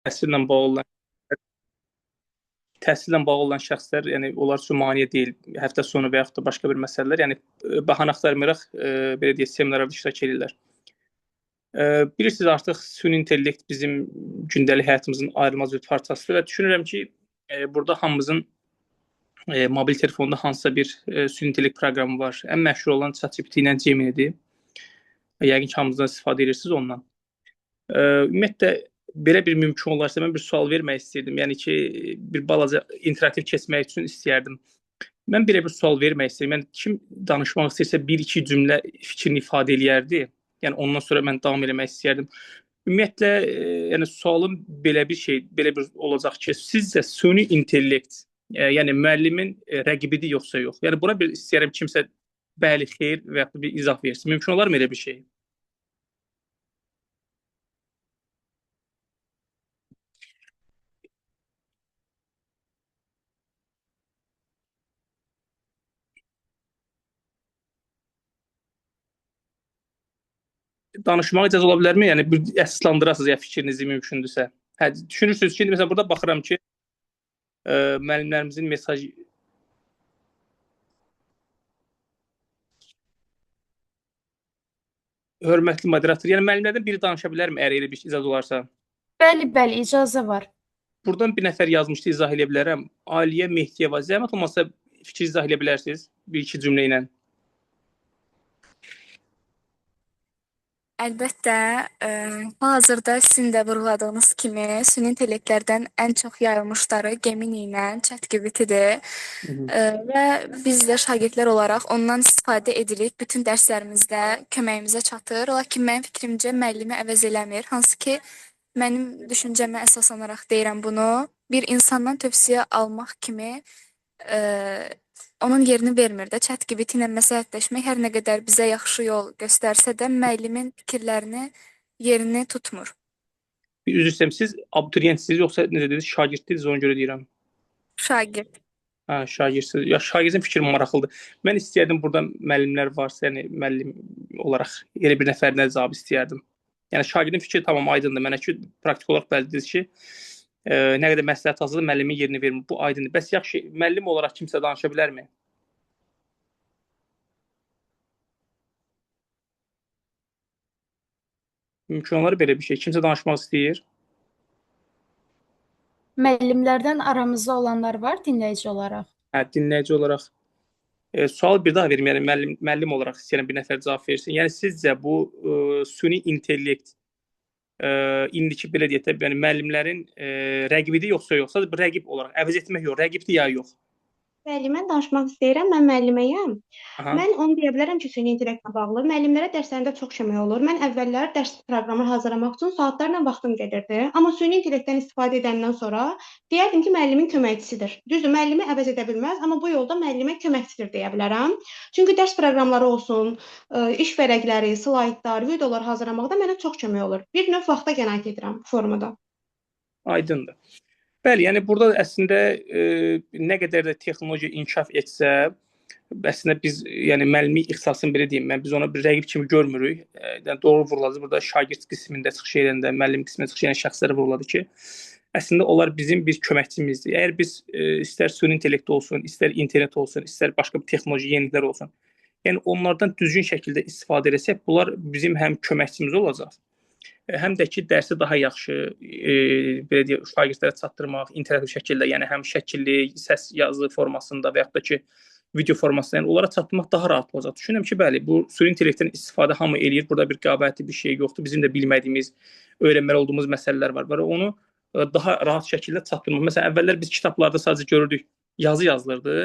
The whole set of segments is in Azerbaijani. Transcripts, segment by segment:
təhsillə bağlı olan təhsillə bağlı olan şəxslər, yəni onlar üçün maneə deyil. Həftə sonu və yaxud da başqa bir məsələlər, yəni bəhanə axtarmayaraq belə deyək, seminarlarda iştirak edirlər. Bilirsiniz, artıq süni intellekt bizim gündəlik həyatımızın ayrılmaz bir parçasıdır və düşünürəm ki, burada hamımızın mobil telefonda hansısa bir süni intellekt proqramı var. Ən məşhur olan ChatGPT ilə Gemini'dir. Yəqin ki, hamımızdan istifadə edirsiniz ondan. Ümumiyyətlə, belə bir mümkün olarsa mən bir sual vermək istəyirdim. Yəni ki, bir balaca interaktiv keçmək üçün istəyərdim. Mən belə bir sual vermək istəyirəm. Yəni kim danışmaq istəyirsə 1-2 cümlə fikrini ifadə eləyərdi. Yəni ondan sonra mən davam eləmək istəyərdim. Ümumiyyətlə, yəni sualım belə bir olacaq ki, sizcə süni intellekt, yəni müəllimin rəqibidir yoxsa yox? Yəni buna bir istəyərəm kimsə bəli, xeyr və ya bir izah versin. Mümkün olarmı elə bir şey? Danışmağa icazə ola bilərmi? Yəni bir əsaslandırasınız ya fikrinizi mümkündürsə. Hə, düşünürsünüz ki, məsələn burada baxıram ki, müəllimlərimizin mesaj hörmətli moderator, yəni müəllimlərdən biri danışa bilərmi əgər elə bir icazə olarsa? Bəli, bəli, icazə var. Buradan bir nəfər yazmışdı, izah edə bilərəm. Aliyə Mehdiyeva, zəhmət olmasa fikir izah edə bilərsiniz bir-iki cümlə ilə. Əlbəttə, hal-hazırda sizin də vurğuladığınız kimi süni intellektlərdən ən çox yayılmışları Gemini ilə ChatGPT-dir. Və biz də şagirdlər olaraq ondan istifadə edirik. Bütün dərslərimizdə köməyimizə çatır. Lakin mənim fikrimcə müəllimi əvəz eləmir. Hansı ki, mənim düşüncəmə əsaslanaraq deyirəm bunu. Bir insandan tövsiyə almaq kimi onun yerini vermir də. ChatGPT ilə məsləhətləşmək hər nə qədər bizə yaxşı yol göstərsə də müəllimin fikirlərini yerini tutmur. Bir üzr istəyirəm, siz abituriyentsiniz yoxsa necə dediniz, şagirdiniz, ona görə deyirəm. Şagird. Hə, şagirdsiniz. Ya şagirdin fikri maraqlıdır. Mən istəyərdim burada müəllimlər varsa, yəni müəllim olaraq elə bir nəfərdən cavab istəyərdim. Yəni şagirdin fikri tamam aydındır. Mənə ki, praktik olaraq bəllidir ki, nə qədər məsləhət hazırdır, müəllimin yerini vermir. Bu aydındır. Bəs yaxşı, müəllim olaraq kimsə danışa bilərmi? Mümkün olar belə bir şey. Kimsə danışmaq istəyir. Müəllimlərdən aramızda olanlar var dinləyici olaraq. Hə, dinləyici olaraq. Sual bir daha verim. Yəni müəllim olaraq istəyirəm bir nəfər cavab versin. Yəni sizcə bu süni intellekt indiki belə deyək də, yəni müəllimlərin rəqibidir yoxsa rəqib olaraq əvəz etmək yox, rəqibdir ya yox? Bəli, mən danışmaq istəyirəm. Mən müəlliməyəm. Aha. Mən onu deyə bilərəm ki, süni intellektlə bağlı müəllimlərə dərslərində çox kömək olur. Mən əvvəllər dərs proqramı hazırlamaq üçün saatlarla vaxtım gedirdi. Amma süni intellektdən istifadə edəndən sonra deyərdim ki, müəllimin köməkçisidir. Düzdür, müəllimi əvəz edə bilməz, amma bu yolda müəllimə köməkçisidir deyə bilərəm. Çünki dərs proqramları olsun, iş vərəqləri, slaydlar, videolar hazırlamaqda mənə çox kömək olur. Bir növ vaxta qənaət edirəm formada. Aydındır. Bəli, yəni burada əslində nə qədər də texnologiya inkişaf etsə, əslində biz, yəni müəllimi ixtisasını belə deyim, biz ona bir rəqib kimi görmürük. Yəni doğru vuruladı. Burada şagird qismində çıxış edəndə, müəllim qismində çıxış edən şəxslərə vuruladı ki, əslində onlar bizim bir köməkçimizdir. Əgər biz istər süni intellekt olsun, istər internet olsun, istər başqa bir texnoloji yeniliklər olsun, yəni onlardan düzgün şəkildə istifadə etsək, bunlar bizim həm köməkçimiz olacaq, həm də ki, dərsi daha yaxşı belə deyək, şagirdlərə çatdırmaq, interaktiv şəkildə, yəni həm şəkilli, səs yazı formasında və yaxud da ki, video formasında, yəni onlara çatdırmaq daha rahat olacaq. Düşünürəm ki, bəli, bu süni intellektdən istifadə hamı eləyir. Burada bir qabiliyyətli bir şey yoxdur. Bizim də bilmədiyimiz, öyrənməli olduğumuz məsələlər var. Və onu daha rahat şəkildə çatdırmaq. Məsələn, əvvəllər biz kitablarda sadəcə görürdük, yazı yazılırdı.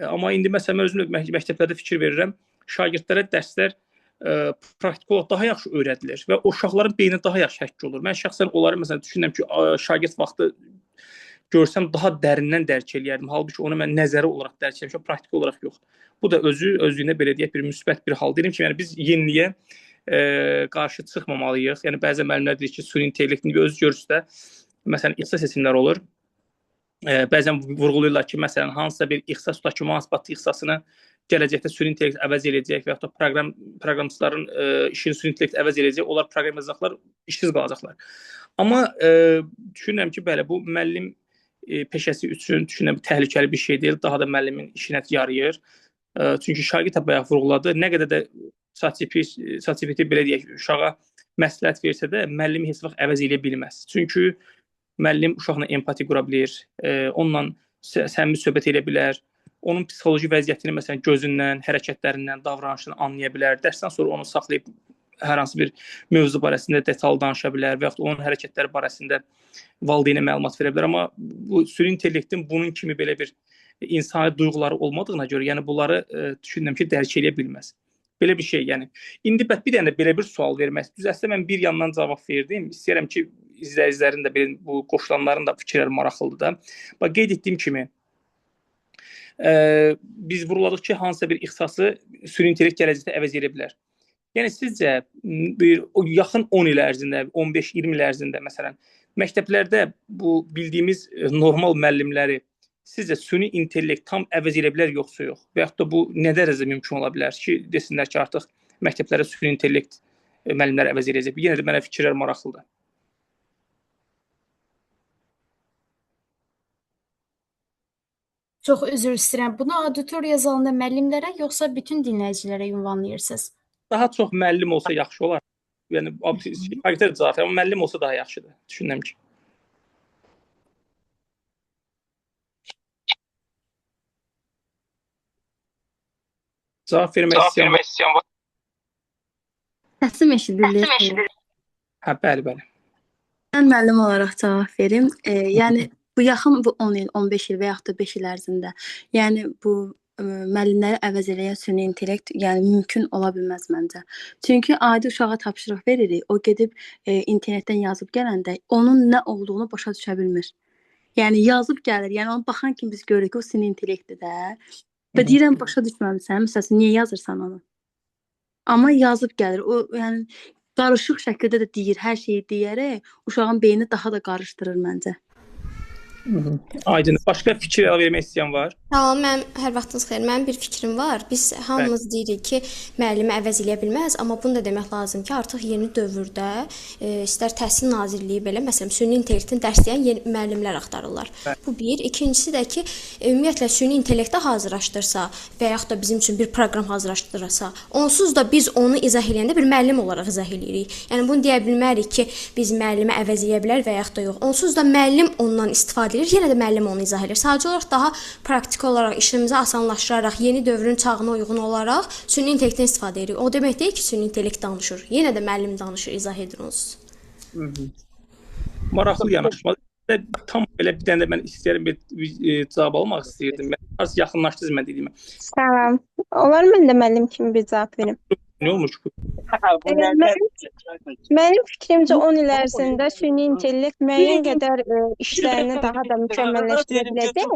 Amma indi məsələn, mən özüm məktəblərdə fikir verirəm, şagirdlərə dərslər praktik olaraq daha yaxşı öyrədilir və uşaqların beyni daha yaxşı həkk olur. Mən şəxsən onları məsələn düşünürəm ki, şagird vaxtı görsəm daha dərindən dərk eləyərdim. Halbuki onu mən nəzəri olaraq dərk etmişəm, praktik olaraq yox. Bu da özlüyünə belə deyək bir müsbət bir hal. Deyirəm ki, yəni biz yeniliyə qarşı çıxmamalıyıq. Yəni bəzən müəllimlər deyir ki, süni intellektin özü görürsə, məsələn, ixtisas seçimləri olur. Bəzən vurğulayırlar ki, məsələn, hansısa bir ixtisas tutaq ki, mühasibatçı ixtisasını gələcəkdə süni intellekt əvəz edəcək və yaxud da proqramçıların işini süni intellekt əvəz edəcək, onlar proqram yazacaqlar, işsiz qalacaqlar. Amma düşünürəm ki, bəli, bu müəllim peşəsi üçün düşünürəm təhlükəli bir şey deyil. Daha da müəllimin işinə yarayır. Çünki Şagird bayaq vurğuladı. Nə qədər də ChatGPT belə deyək, uşağa məsləhət versə də müəllimi heç vaxt əvəz edə bilməz. Çünki müəllim uşaqla empati qura bilər, onunla səmimi söhbət edə bilər, onun psixoloji vəziyyətini məsələn gözündən, hərəkətlərindən, davranışından anlaya bilər. Dərsdən sonra onu saxlayıb hər hansı bir mövzu barəsində detallı danışa bilər və yaxud onun hərəkətləri barəsində valideynə məlumat verə bilər. Amma bu süni intellektin bunun kimi belə bir insani duyğuları olmadığına görə, yəni bunları düşünürəm ki, dərk edə bilməz. Belə bir şey, yəni. İndi bir dənə belə bir sual vermək. Düzəlsə mən bir yandan cavab verdim. İstəyirəm ki, izləyicilərin də bu qoşulanların da fikirləri maraqlıdır da. Bax, qeyd etdiyim kimi biz vurguladıq ki, hansısa bir ixtisası süni intellekt gələcəkdə əvəz edə bilər. Yəni sizcə yaxın 10 il ərzində, 15-20 il ərzində məsələn məktəblərdə bu bildiyimiz normal müəllimləri sizcə süni intellekt tam əvəz edə bilər yoxsa yox? Və yaxud da bu nə dərəcədə mümkün ola bilər ki, desinlər ki, artıq məktəblərdə süni intellekt müəllimləri əvəz edəcək. Yenə də mənə fikirlər maraqlıdır. Çox üzr istəyirəm. Bunu auditoriya zalında müəllimlərə yoxsa bütün dinləyicilərə ünvanlayırsınız? Daha çox müəllim olsa yaxşı olar. Yəni şagirdlər cavab verir, amma müəllim olsa daha yaxşıdır. Düşünürəm ki. Cavab vermək istəyən var. Səsim eşidilir. Hə, bəli. Mən müəllim olaraq cavab verim. Yəni bu yaxın bu 10 il, 15 il və yaxud da 5 il ərzində, yəni bu müəllimləri əvəz edən süni intellekt yəni mümkün ola bilməz məncə. Çünki adi uşağa tapşırıq veririk, o gedib internetdən yazıb gələndə onun nə olduğunu başa düşə bilmir. Yəni yazıb gəlir, yəni ona baxan kimi biz görürük ki, o süni intellektdir də. Və deyirəm başa düşməmisən, məsələn, niyə yazırsan onu? Amma yazıb gəlir. O yəni qarışıq şəkildə də deyir, hər şeyi deyərək uşağın beyni daha da qarışdırır məncə. Aydın. Başqa fikir vermək istəyən var? Tamam, hər vaxtınız xeyir. Mənim bir fikrim var. Biz hamımız deyirik ki, müəllimi əvəz eləyə bilməz, amma bunu da demək lazım ki, artıq yeni dövrdə istər Təhsil Nazirliyi belə, məsələn, süni intellektin dərsləyən yeni müəllimlər axtarırlar. Bu bir. İkincisi də ki, ümumiyyətlə süni intellektə hazırlaşdırsa və yaxud da bizim üçün bir proqram hazırlaşdırsa, onsuz da biz onu izah eləyəndə bir müəllim olaraq izah eləyirik. Yəni bunu deyə bilmərik ki, biz müəllimi əvəz eləyə bilər və yaxud da yox. Onsuz da müəllim ondan istifadə edir, yenə də müəllim onu izah edir. Sadəcə olaraq daha praktik olaraq işimizi asanlaşdıraraq, yeni dövrün çağına uyğun olaraq süni intellektdən istifadə edirik. O demək deyil ki, süni intellekt danışır. Yenə də müəllim danışır, izah edir onsuz. Maraqlı yanaşma. Tam belə bir dənə də mən istəyirəm bir cavab almaq istəyirdim. Biraz yaxınlaşdınız mən dediyimə. Tamam. Olar mən də müəllim kimi bir cavab verim. Nə olmuş bu? Mənim fikrimcə 10 il ərzində süni intellekt müəyyən qədər işlərini daha da mükəmməlləşdirə biləcək.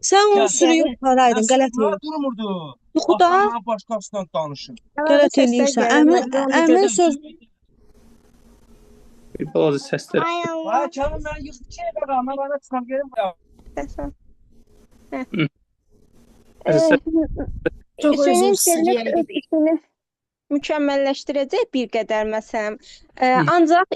Sən onu sürüyüb paraydın, qələt eləyirsən. Durmurdu. Yuxuda başqasından danışın. qələt eləyirsən. Əmin söz Bir balaca səslər. Ay, canım mən yıxıb şey qadam, mən çıxam gerim buraya. Çox Süni üzr intellekt istəyirəm. öz işini mükəmməlləşdirəcək bir qədər məsələn. Ancaq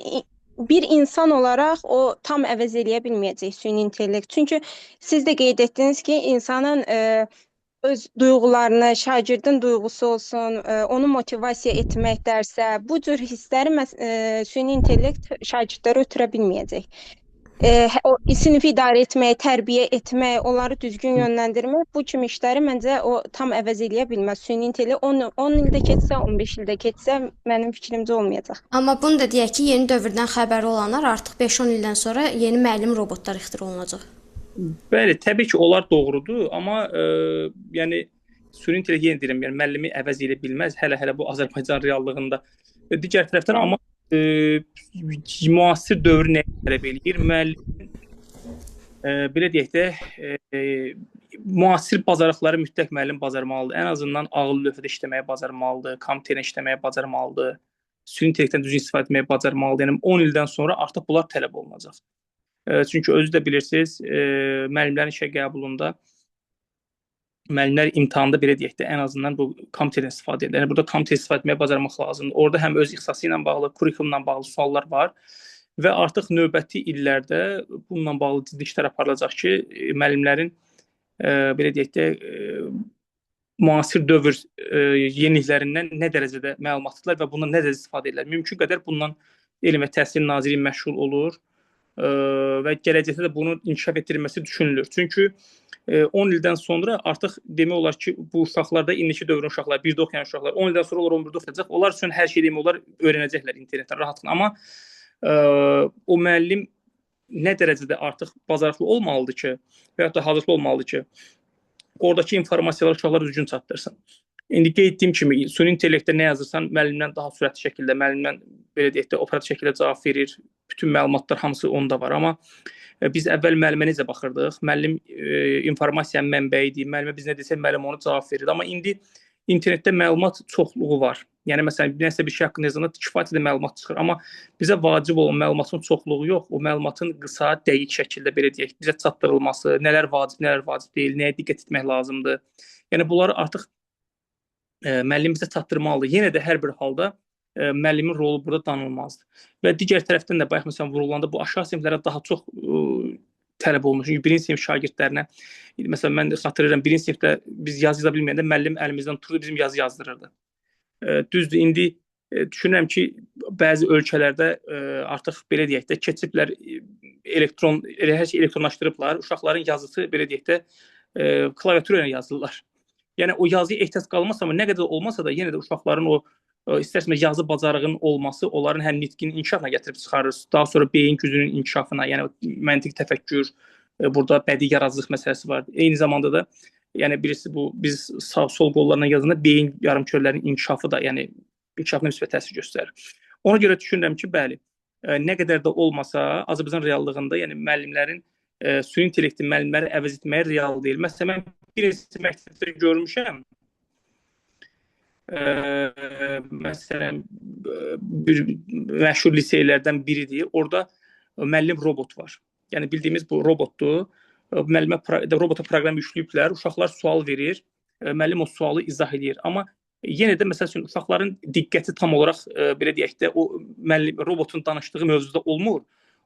bir insan olaraq o tam əvəz eləyə bilməyəcək süni intellekt. Çünki siz də qeyd etdiniz ki, insanın öz duyğularını, şagirdin duyğusu olsun, onu motivasiya etmək dərsə, bu cür hissləri süni intellekt şagirdlərə ötürə bilməyəcək. O sinifi idarə etmək, tərbiyə etmək, onları düzgün yönləndirmək, bu kimi işləri məncə o tam əvəz eləyə bilməz. Süni intellekt 10 ildə keçsə, 15 ildə keçsə, mənim fikrimcə olmayacaq. Amma bunu da deyək ki, yeni dövrdən xəbəri olanlar artıq 5-10 ildən sonra yeni müəllim robotlar ixtira olunacaq. Bəli, təbii ki, onlar doğrudur, amma yəni süni intellekt yenə deyirəm, yəni müəllimi əvəz edə bilməz, hələ bu Azərbaycan reallığında. Digər tərəfdən amma müasir dövr nə tələb eləyir? Müəllimin belə deyək də müasir bacarıqları mütləq müəllim bacarmalıdır. Ən azından ağıllı lövhədə işləməyə bacarmalıdır, kompüterlə işləməyə bacarmalıdır, süni intellektdən düzgün istifadə etməyə bacarmalıdır. Yəni 10 ildən sonra artıq bunlar tələb olunacaq. Çünki özü də bilirsiniz, müəllimlərin işə qəbulunda müəllimlər imtahanda belə deyək də, ən azından bu kompüterdən istifadə edirlər. Yəni burada kompüter istifadə etməyə bacarmaq lazımdır. Orada həm öz ixtisası ilə bağlı, kurikulumla bağlı suallar var və artıq növbəti illərdə bununla bağlı ciddi işlər aparılacaq ki, müəllimlərin belə deyək də müasir dövr yeniliklərindən nə dərəcədə məlumatlılar və bundan nə dərəcədə istifadə edirlər. Mümkün qədər bundan Elm və Təhsil Nazirliyi məşğul olur və gələcəkdə də bunun inkişaf etdirilməsi düşünülür. Çünki 10 ildən sonra artıq demək olar ki, bu uşaqlarda indiki dövrün uşaqları, 1-də oxuyan uşaqlar 10 ildən sonra onlar 11-də oxuyacaq. Onlar üçün hər şey demək olar öyrənəcəklər internetdən rahatlıqla. Amma o müəllim nə dərəcədə artıq bacarıqlı olmalıdır ki, və ya da hazırlıqlı olmalıdır ki, oradakı informasiyaları uşaqlara düzgün çatdırsın. İndi qeyd etdiyim kimi, süni intellektdə nə yazırsan, müəllimdən daha sürətli şəkildə, müəllimdən belə deyək də operativ şəkildə cavab verir. Bütün məlumatlar hamısı onda var. Amma biz əvvəl müəllimə necə baxırdıq? Müəllim informasiyanın mənbəyidir. Müəllimə biz nə desək, müəllim onu cavab verir. Amma indi internetdə məlumat çoxluğu var. Yəni məsələn, nəsə bir şey haqqında yazanda kifayət qədər məlumat çıxır. Amma bizə vacib olan məlumatın çoxluğu yox, o məlumatın qısa, dəqiq şəkildə belə deyək, bizə çatdırılması, nələr vacib deyil, nəyə diqqət etmək lazımdır. Yəni bunları artıq müəllim bizə çatdırmalıdır. Yenə də hər bir halda müəllimin rolu burada danılmazdır. Və digər tərəfdən də bayaq məsələn vurulanda bu aşağı siniflərə daha çox tələb olunur. Çünki birinci sinif şagirdlərinə, məsələn mən xatırlayıram, birinci sinifdə biz yazı yaza bilməyəndə müəllim əlimizdən tuturdu, bizim yazı yazdırırdı. Düzdür, indi düşünürəm ki, bəzi ölkələrdə artıq belə deyək də keçiblər hər şey elektronlaşdırıblar. Uşaqların yazısı belə deyək də klaviatura ilə yazırlar. Yəni o yazıya ehtiyac qalmasa, amma nə qədər olmasa da yenə də uşaqların o istərsiniz yazı bacarığının olması onların həm nitqinin inkişafına gətirib çıxarır, daha sonra beyin gücünün inkişafına, yəni məntiq təfəkkür, burada bədii yaradıcılıq məsələsi var. Eyni zamanda da yəni birisi bu biz sağ-sol qollarla yazanda beyin yarımkürlərinin inkişafı da, yəni inkişafına müsbət təsir göstərir. Ona görə düşünürəm ki, bəli, nə qədər də olmasa Azərbaycan reallığında, yəni müəllimlərin süni intellektin müəllimləri əvəz etməyi real deyil. Məsələn, mən birinci məktəbdə görmüşəm. Məsələn, bir məşhur liseylərdən biridir. Orada müəllim robot var. Yəni bildiyimiz bu robotdur. Müəllimə robota proqram yükləyiblər, uşaqlar sual verir, müəllim o sualı izah edir. Amma yenə də məsəl üçün uşaqların diqqəti tam olaraq belə deyək də o müəllim robotun danışdığı mövzuda olmur.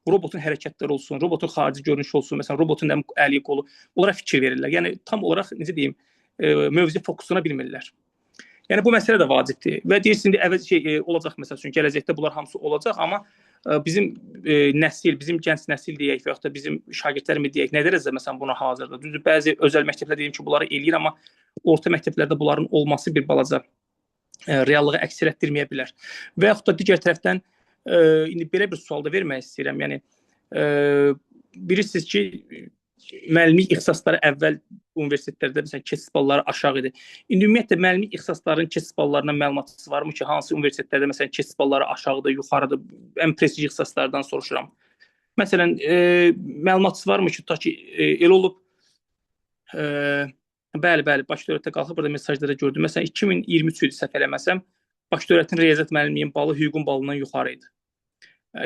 Robotun hərəkətləri olsun, robotun xarici görünüşü olsun, məsələn robotun əli, qolu, onlara fikir verirlər. Yəni tam olaraq necə deyim, mövzuya fokusuna bilmirlər. Yəni bu məsələ də vacibdir. Və deyirsiniz indi əvəz olacaq məsəl üçün gələcəkdə bunlar hamısı olacaq, amma bizim nəsil, bizim gənc nəsil deyək və yaxud da bizim şagirdlərimiz deyək, nə dərəcədə məsələn buna hazırdır? Düzdür, bəzi özəl məktəblər deyim ki, bunları eləyir, amma orta məktəblərdə bunların olması bir balaca reallığı əks etdirməyə bilər. Və yaxud da digər tərəfdən indi belə bir sual da vermək istəyirəm. Yəni bilirsiniz ki, müəllimlik ixtisasları əvvəl universitetlərdə məsələn keçid balları aşağı idi. İndi ümumiyyətlə müəllimlik ixtisaslarının keçid ballarından məlumatınız varmı ki, hansı universitetlərdə məsələn keçid balları aşağıdır, yuxarıdır? Ən prestij ixtisaslardan soruşuram. Məsələn, məlumatınız varmı ki, ta ki elə olub bəli, bakalavriyatda qalxıb burada mesajlara gördüm. Məsələn 2023 idi səhv eləməsəm, bakalavriyatın riyaziyyat müəllimliyin balı hüququn balından yuxarı idi.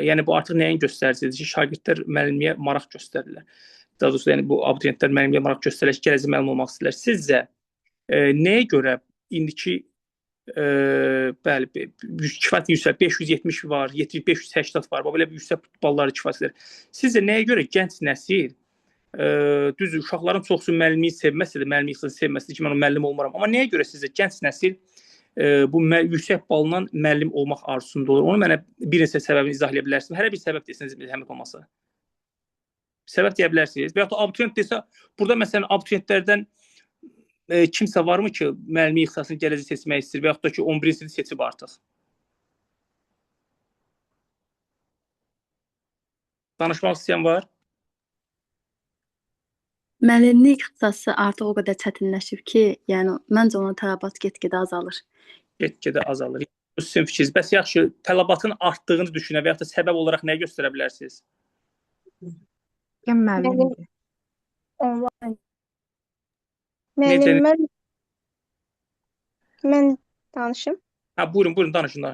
Yəni bu artıq nəyin göstəricisidir ki, şagirdlər müəllimliyə maraq göstərirlər. Daha doğrusu yəni bu abituriyentlər müəllimliyə maraq göstərərək gələcək müəllim olmaq istəyirlər. Sizcə nəyə görə indiki bəli kifayət yüksək 570 var, 580 var, belə yüksək balları kifayət edir. Sizcə nəyə görə gənc nəsil düzdür, uşaqların çoxsu müəllimliyi sevməsə də, müəllimlik sevməsə ki, mən müəllim olmaram. Amma nəyə görə sizcə gənc nəsil bu yüksək balından müəllim olmaq arzusunda olur? Onu mənə bir neçə səbəbini izahləyə bilərsiniz. Hər bir səbəb desəniz zəhmət olmasa. Səbəb deyə bilərsiniz. Və ya da abituriyent desə, burada məsələn abituriyentlərdən kimsə varmı ki, müəllimlik ixtisasını gələcək seçmək istəyir və yaxud da ki 11-ci sinif seçib artıq? Danışmaq istəyən var? Müəllimlik ixtisası artıq o qədər çətinləşib ki, yəni məncə ona tələbat get-gedə azalır. Get-gedə azalır. Sizin fikriniz. Bəs yaxşı, tələbatın artdığını düşünə və ya da səbəb olaraq nəyə göstərə bilərsiniz? Müəllimlər. Onlayn. Müəllimlər. Mən danışım. Buyurun, danışın.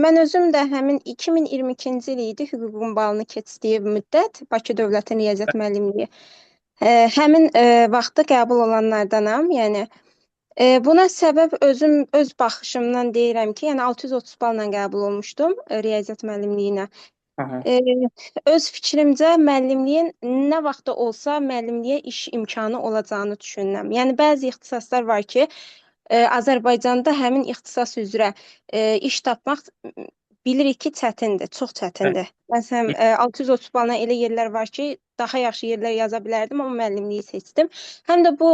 Mən özüm də həmin 2022-ci il idi hüququn balını keçdiyi müddət Bakı Dövlətin Riyaziyyat müəllimliyi. Həmin vaxtda qəbul olanlardanam. Yəni buna səbəb özüm öz baxışımdan deyirəm ki, yəni 630 balla qəbul olmuşdum riyaziyyat müəllimliyinə. Aha. Öz fikrimcə müəllimliyin nə vaxtda olsa müəllimliyə iş imkanı olacağını düşünürəm. Yəni bəzi ixtisaslar var ki, Azərbaycanda həmin ixtisas üzrə iş tapmaq bilirik ki, çətindir, çox çətindir. Məsələn, 630 balla elə yerlər var ki, daha yaxşı yerlər yaza bilərdim, amma müəllimliyi seçdim. Həm də bu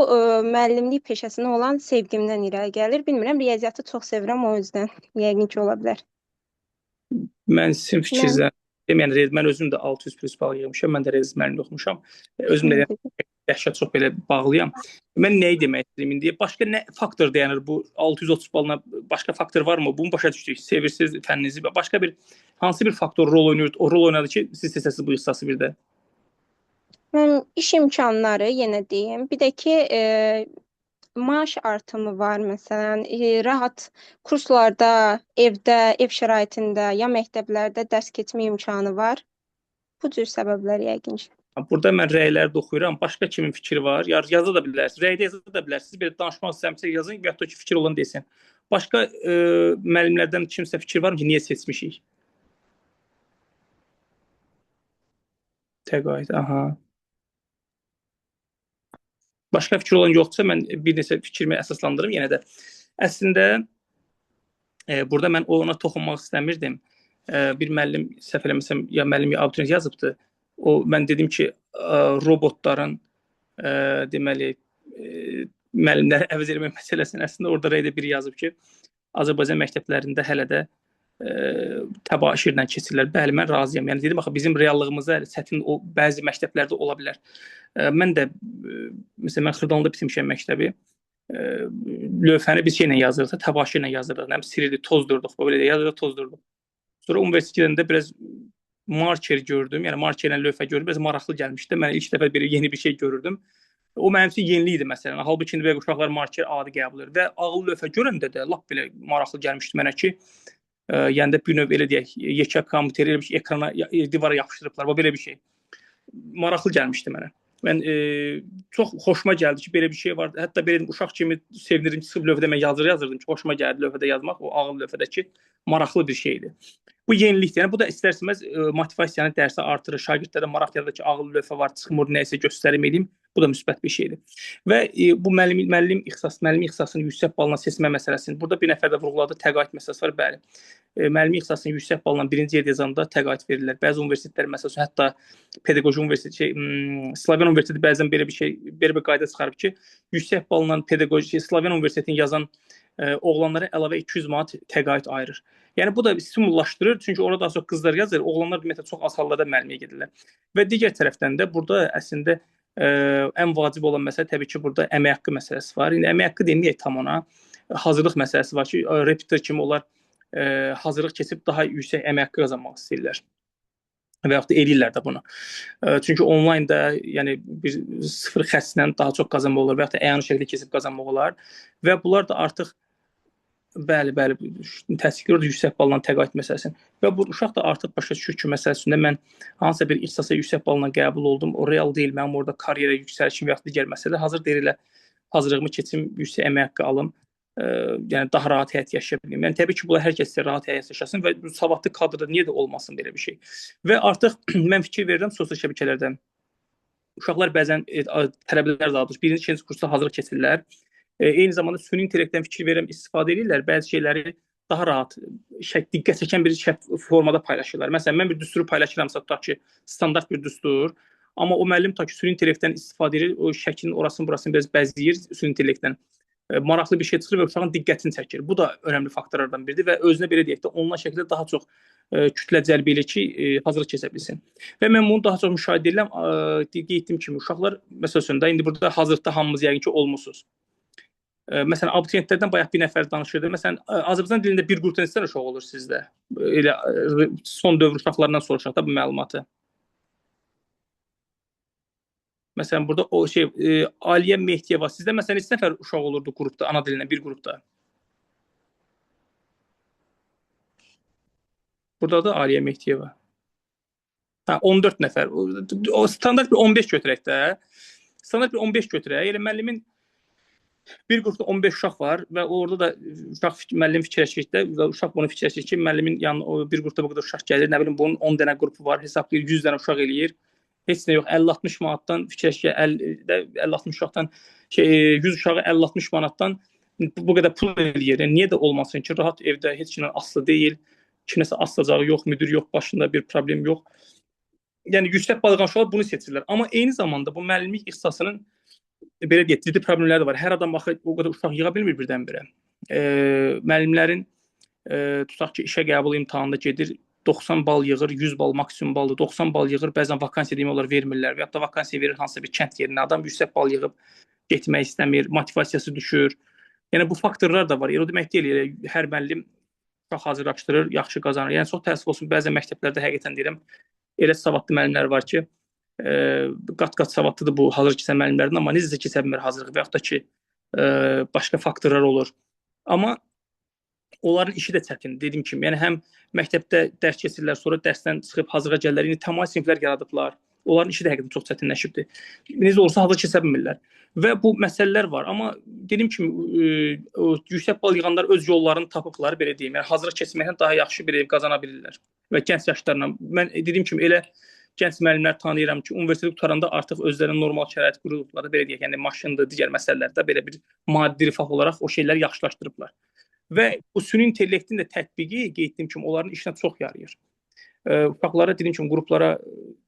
müəllimlik peşəsinə olan sevgimdən irəli gəlir. Bilmirəm, riyaziyyatı çox sevirəm, o yüzdən yəqin ki, ola bilər. Mən sizin fikrinizdən yəni mən özüm də 600 plus bal yığmışam. Mən də riyaziyyat müəllimi oxumuşam. Özüm də dəhşət çox belə bağlıyam. Mən nəyi demək istəyirəm indi? Başqa nə faktor dayanır bu 630 balla? Başqa faktor varmı? Bunu başa düşdük. Sevirsiniz fənninizi. Başqa bir hansı bir faktor rol oynayır? O rol oynadı ki, siz seçəsiniz bu ixtisası bir də. İş imkanları yenə deyim. Bir də ki, maaş artımı var məsələn, rahat kurslarda, evdə, ev şəraitində ya məktəblərdə dərs keçmə imkanı var. Bu cür səbəblər yəqin ki. Burada mən rəyləri də oxuyuram. Başqa kimin fikri var? Yaza da bilərsiniz. Rəydə yaza da bilərsiniz. Belə danışmaq istəmirsə yazın və ya da ki, fikir olan desin. Başqa müəllimlərdən kimsə fikir var mı ki, niyə seçmişik? Təqaüd, aha. Başqa fikir olan yoxdursa, mən bir neçə fikrimi əsaslandırım yenə də. Əslində, burada mən ona toxunmaq istəmirdim. Bir müəllim, səhv eləməsəm, ya müəllim ya abituriyent yazıbdı. O, mən dedim ki, robotların deməli, müəllimləri əvəz eləmək məsələsini əslində orada rəydə biri yazıb ki, Azərbaycan məktəblərində hələ də təbaşirlə keçirlər. Bəli, mən razıyam. Yəni dedim, axı bizim reallığımızda çətin o bəzi məktəblərdə ola bilər. Mən də məsələn mən Xırdalıda bitirmişəm məktəbi. Lövhəni biz şeylə yazırdıq, təbaşirlə yazırdıq. Həm silirdik, tozdurduq, belə də yazırdıq, tozdurduq. Sonra universitetdə biraz marker gördüm. Yəni markerlə lövhə gördüm. Biraz maraqlı gəlmişdi. Mən ilk dəfə belə yeni bir şey görürdüm. O mənim üçün yenilik idi məsələn. Halbuki indi uşaqlar marker adi qəbul edir və ağıllı lövhə görəndə də lap belə maraqlı gəlmişdi mənə ki, yəni də bir növ elə deyək, yekə kompüteri elə bir şey ekrana, divara yapışdırıblar. Belə bir şey. Maraqlı gəlmişdi mənə. Mən çox xoşuma gəldi ki, belə bir şey var. Hətta belə uşaq kimi sevinirdim ki, sırf lövhədə mən yazırdım ki, xoşuma gəldi lövhədə yazmaq, o ağıllı lövhədəki maraqlı bir şeydir. Bu yenilikdir. Yəni bu da istərsəməz motivasiyanı dərsə artırır. Şagirdlərdə maraq yaradır ki, ağıllı lövhə var, çıxmır, nəyisə göstərim edeyim. Bu da müsbət bir şeydir. Və bu müəllim ixtisasının yüksək balla seçmə məsələsini burada bir nəfər də vurğuladı, təqaüd məsələsi var. Bəli. Müəllim ixtisasının yüksək balla birinci yerdə yazanda təqaüd verirlər. Bəzi universitetlər məsələn, hətta pedaqoji universitet, Slavyan Universiteti bəzən belə bir qayda çıxarıb ki, yüksək balla pedaqoji Slavyan Universitetini yazan oğlanlara əlavə 200 manat təqaüd ayırır. Yəni bu da stimullaşdırır, çünki orada daha çox qızlar yazır, oğlanlar ümumiyyətlə çox az hallarda müəllimliyə gedirlər. Və digər tərəfdən də burada əslində ən vacib olan məsələ təbii ki, burada əmək haqqı məsələsi var. İndi əmək haqqı deməyək tam ona, hazırlıq məsələsi var ki, repetir kimi onlar hazırlıq keçib daha yüksək əmək haqqı qazanmaq istəyirlər. Və yaxud da eləyirlər də bunu. Çünki onlaynda yəni bir sıfır xərclə daha çox qazanmaq olar və yaxud da əyani şəkildə keçib qazanmaq olar. Və bunlar da artıq bəli, təsdiq edir yüksək balla təqaüd məsələsini. Və bu uşaq da artıq başa düşür ki, məsələsində mən hansısa bir ixtisasa yüksək balla qəbul oldum, o real deyil, mənim orada karyera yüksəlişim və yaxud digər məsələ. Hazır deyirlər, hazırlığımı keçim, yüksək əmək haqqı alım, yəni daha rahat həyat yaşaya bilim. Yəni təbii ki, bunlar hər kəs rahat həyat yaşasın və savadlı kadrda niyə də olmasın belə bir şey. Və artıq mən fikir verirəm sosial şəbəkələrdən. Uşaqlar bəzən tələbələr daha doğrusu birinci, ikinci kursda hazırlıq keçirlər. Eyni zamanda süni intellektdən fikir verəm, istifadə edirlər. Bəzi şeyləri daha rahat, diqqət çəkən bir formada paylaşırlar. Məsələn, mən bir düsturu paylaşıramsa, tutaq ki, standart bir düstur, amma o müəllim tutaq ki, süni intellektdən istifadə edir, o şəklin orasını burasını biraz bəzləyir süni intellektdən. Maraqlı bir şey çıxır və uşağın diqqətini çəkir. Bu da önəmli faktorlardan biridir və özünə belə deyək də, onunla şəkildə daha çox kütlə cəlb edir ki, hazırlıq keçə bilsin. Və mən bunu daha çox müşahidə edirəm, qeyd etdiyim kimi uşaqlar, məsələn, indi burada hazırlıqda hamımız yəqin ki, olmusunuz. Məsələn, abituriyentlərdən bayaq bir nəfər danışırdı. Məsələn, Azərbaycan dilində bir qrup neçə uşaq olur sizdə? Elə son dövr uşaqlarından soruşaq da bu məlumatı. Məsələn, burada o Aliyə Mehdiyeva, sizdə məsələn neçə nəfər uşaq olurdu qrupda, ana dilindən bir qrupda? Burada da Aliyə Mehdiyeva. 14 nəfər. O standart bir 15 götürək də. Standart bir 15 götürək. Elə müəllimin bir qrupda 15 uşaq var və orada da uşaq müəllim fikirləşir və uşaq bunu fikirləşir ki, müəllimin yanına bir qrupda bu qədər uşaq gəlir, nə bilim bunun 10 dənə qrupu var, hesablayır 100 dənə uşaq eləyir. Heç nə yox, 50-60 manatdan fikirləş ki, 50-60 uşaqdan 100 uşağı 50-60 manatdan bu qədər pul eləyir. Yəni niyə də olmasın ki, rahat evdə heç kimdən asılı deyil, kiməsə asılacağı yox, müdür yox, başında bir problem yox. Yəni yüksək bal yığan uşaqlar bunu seçirlər. Amma eyni zamanda bu müəllimlik ixtisasının belə deyək, ciddi problemləri də var. Hər adam axı o qədər uşaq yığa bilmir birdən-birə. Müəllimlərin tutaq ki, işə qəbul imtahanında gedir, 90 bal yığır, 100 bal maksimum baldır. 90 bal yığır, bəzən vakansiya demək olar vermirlər və ya da vakansiya verir hansısa bir kənd yerinə. Adam yüksək bal yığıb getmək istəmir, motivasiyası düşür. Yəni bu faktorlar da var. Yəni o demək deyil, hər müəllim uşaq hazırlaşdırır, yaxşı qazanır. Yəni çox təəssüf olsun, bəzən məktəblərdə həqiqətən deyirəm, elə savadlı müəllimlər var ki, qat-qat savadlıdır bu hazır keçən müəllimlərdən, amma necəsə keçə bilmir hazırlıq və yaxud da ki, başqa faktorlar olur. Amma onların işi də çətindir, dediyim kimi. Yəni həm məktəbdə dərs keçirirlər, sonra dərsdən çıxıb hazırlığa gəlirlər, indi təmayüz siniflər yaradıblar. Onların işi də həqiqətən çox çətinləşibdir. Necə olsa hazır keçə bilmirlər. Və bu məsələlər var. Amma dediyim kimi, yüksək bal yığanlar öz yollarını tapıblar, belə deyim. Yəni hazırlıq keçməkdən daha yaxşı bir ev qazana bilirlər. Və gənc yaşlarla, mən dediyim kimi elə gənc müəllimlər tanıyıram ki, universitet qutaranda artıq özlərinin normal şərait qurulublar, belə deyək, yəni maşındır, digər məsələlərdə belə bir maddi rifah olaraq o şeyləri yaxşılaşdırıblar. Və bu süni intellektin də tətbiqi, qeyd etdiyim kimi, onların işinə çox yarayır. Uşaqlara, dediyim kimi, qruplara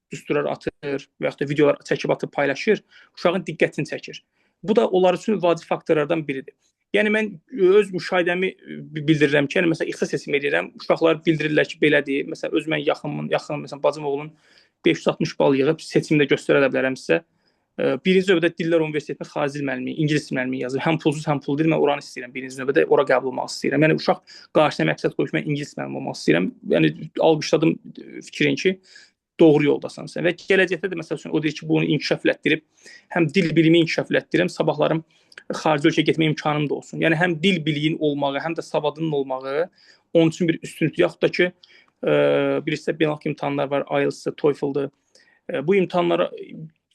düsturlar atır və yaxud da videolar çəkib atıb paylaşır, uşağın diqqətini çəkir. Bu da onlar üçün vacib faktorlardan biridir. Yəni mən öz müşahidəmi bildirirəm ki, yəni məsələn ixtisas seçimi edirəm, uşaqlar bildirirlər ki, belədir. Məsələn öz mən yaxınım, məsələn bacım oğlunun 560 bal yığıb seçimdə göstərə bilərəm sizə. Birinci növbədə Dillər Universitetinin xarici müəllimi, ingilis müəllimi yazır. Həm pulsuz, həm pullu. Mən oranı istəyirəm. Birinci növbədə ora qəbul olmaq istəyirəm. Yəni uşaq qarşısına məqsəd qoyub mən ingilis müəllimi olmaq istəyirəm. Yəni alqışladım fikrin ki, doğru yoldasan sən. Və gələcəkdə də məsəl üçün o deyir ki, bunu inkişaf elətdirib, həm dil bilimi inkişaf elətdirirəm, sabahlarım xarici ölkəyə getmə imkanım da olsun. Yəni həm dil biliyin olmağı, həm də savadının olmağı onun üçün bir üstünlükdür. Yaxud da ki, birisi beynəlxalq imtahanlar var, IELTS-dır, TOEFL-dır. Bu imtahanlara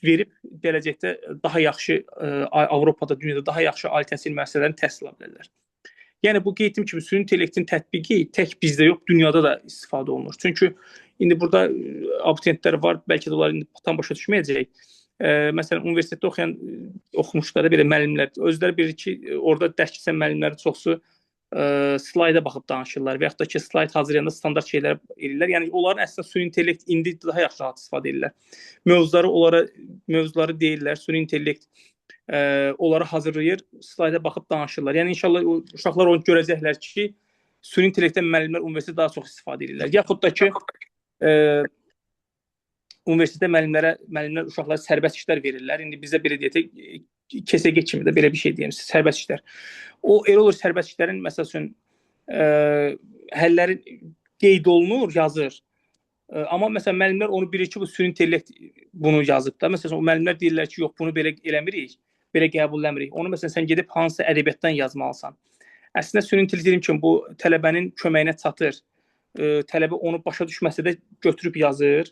verib gələcəkdə daha yaxşı Avropada, dünyada daha yaxşı ali təhsil müəssisələrini təhsil ala bilərlər. Yəni bu qeyd etdiyim kimi süni intellektin tətbiqi tək bizdə yox, dünyada da istifadə olunur. Çünki indi burada abituriyentlər var, bəlkə də onlar indi tam başa düşməyəcək. Məsələn, universitetdə oxumuşlar belə müəllimlər, özləri bilir ki, orada dərs keçən müəllimlərin çoxsu slayda baxıb danışırlar və yaxud da ki, slayd hazırlayanda standart şeylər edirlər. Yəni onların əslində süni intellekt indi daha yaxşı istifadə edirlər. Mövzuları deyirlər, süni intellekt onları hazırlayır, slayda baxıb danışırlar. Yəni inşallah uşaqlar onu görəcəklər ki, süni intellektdən müəllimlər universitetdə daha çox istifadə edirlər. Yaxud da ki, universitetdə müəllimlər uşaqlara sərbəst işlər verirlər. İndi bizdə belə deyək, KSG kimi də belə bir şey deyim, sərbəst işlər. O elə olur sərbəst işlərin məsəl üçün həlləri qeyd olunur, yazır. Amma məsələn müəllimlər onu bilir ki, bu süni intellekt bunu yazıb da. Məsələn o müəllimlər deyirlər ki, yox bunu belə eləmirik, belə qəbulləmirik. Onu məsələn sən gedib hansısa ədəbiyyatdan yazmalısan. Əslində süni intellekt dediyim kimi bu tələbənin köməyinə çatır. Tələbə onu başa düşməsə də götürüb yazır.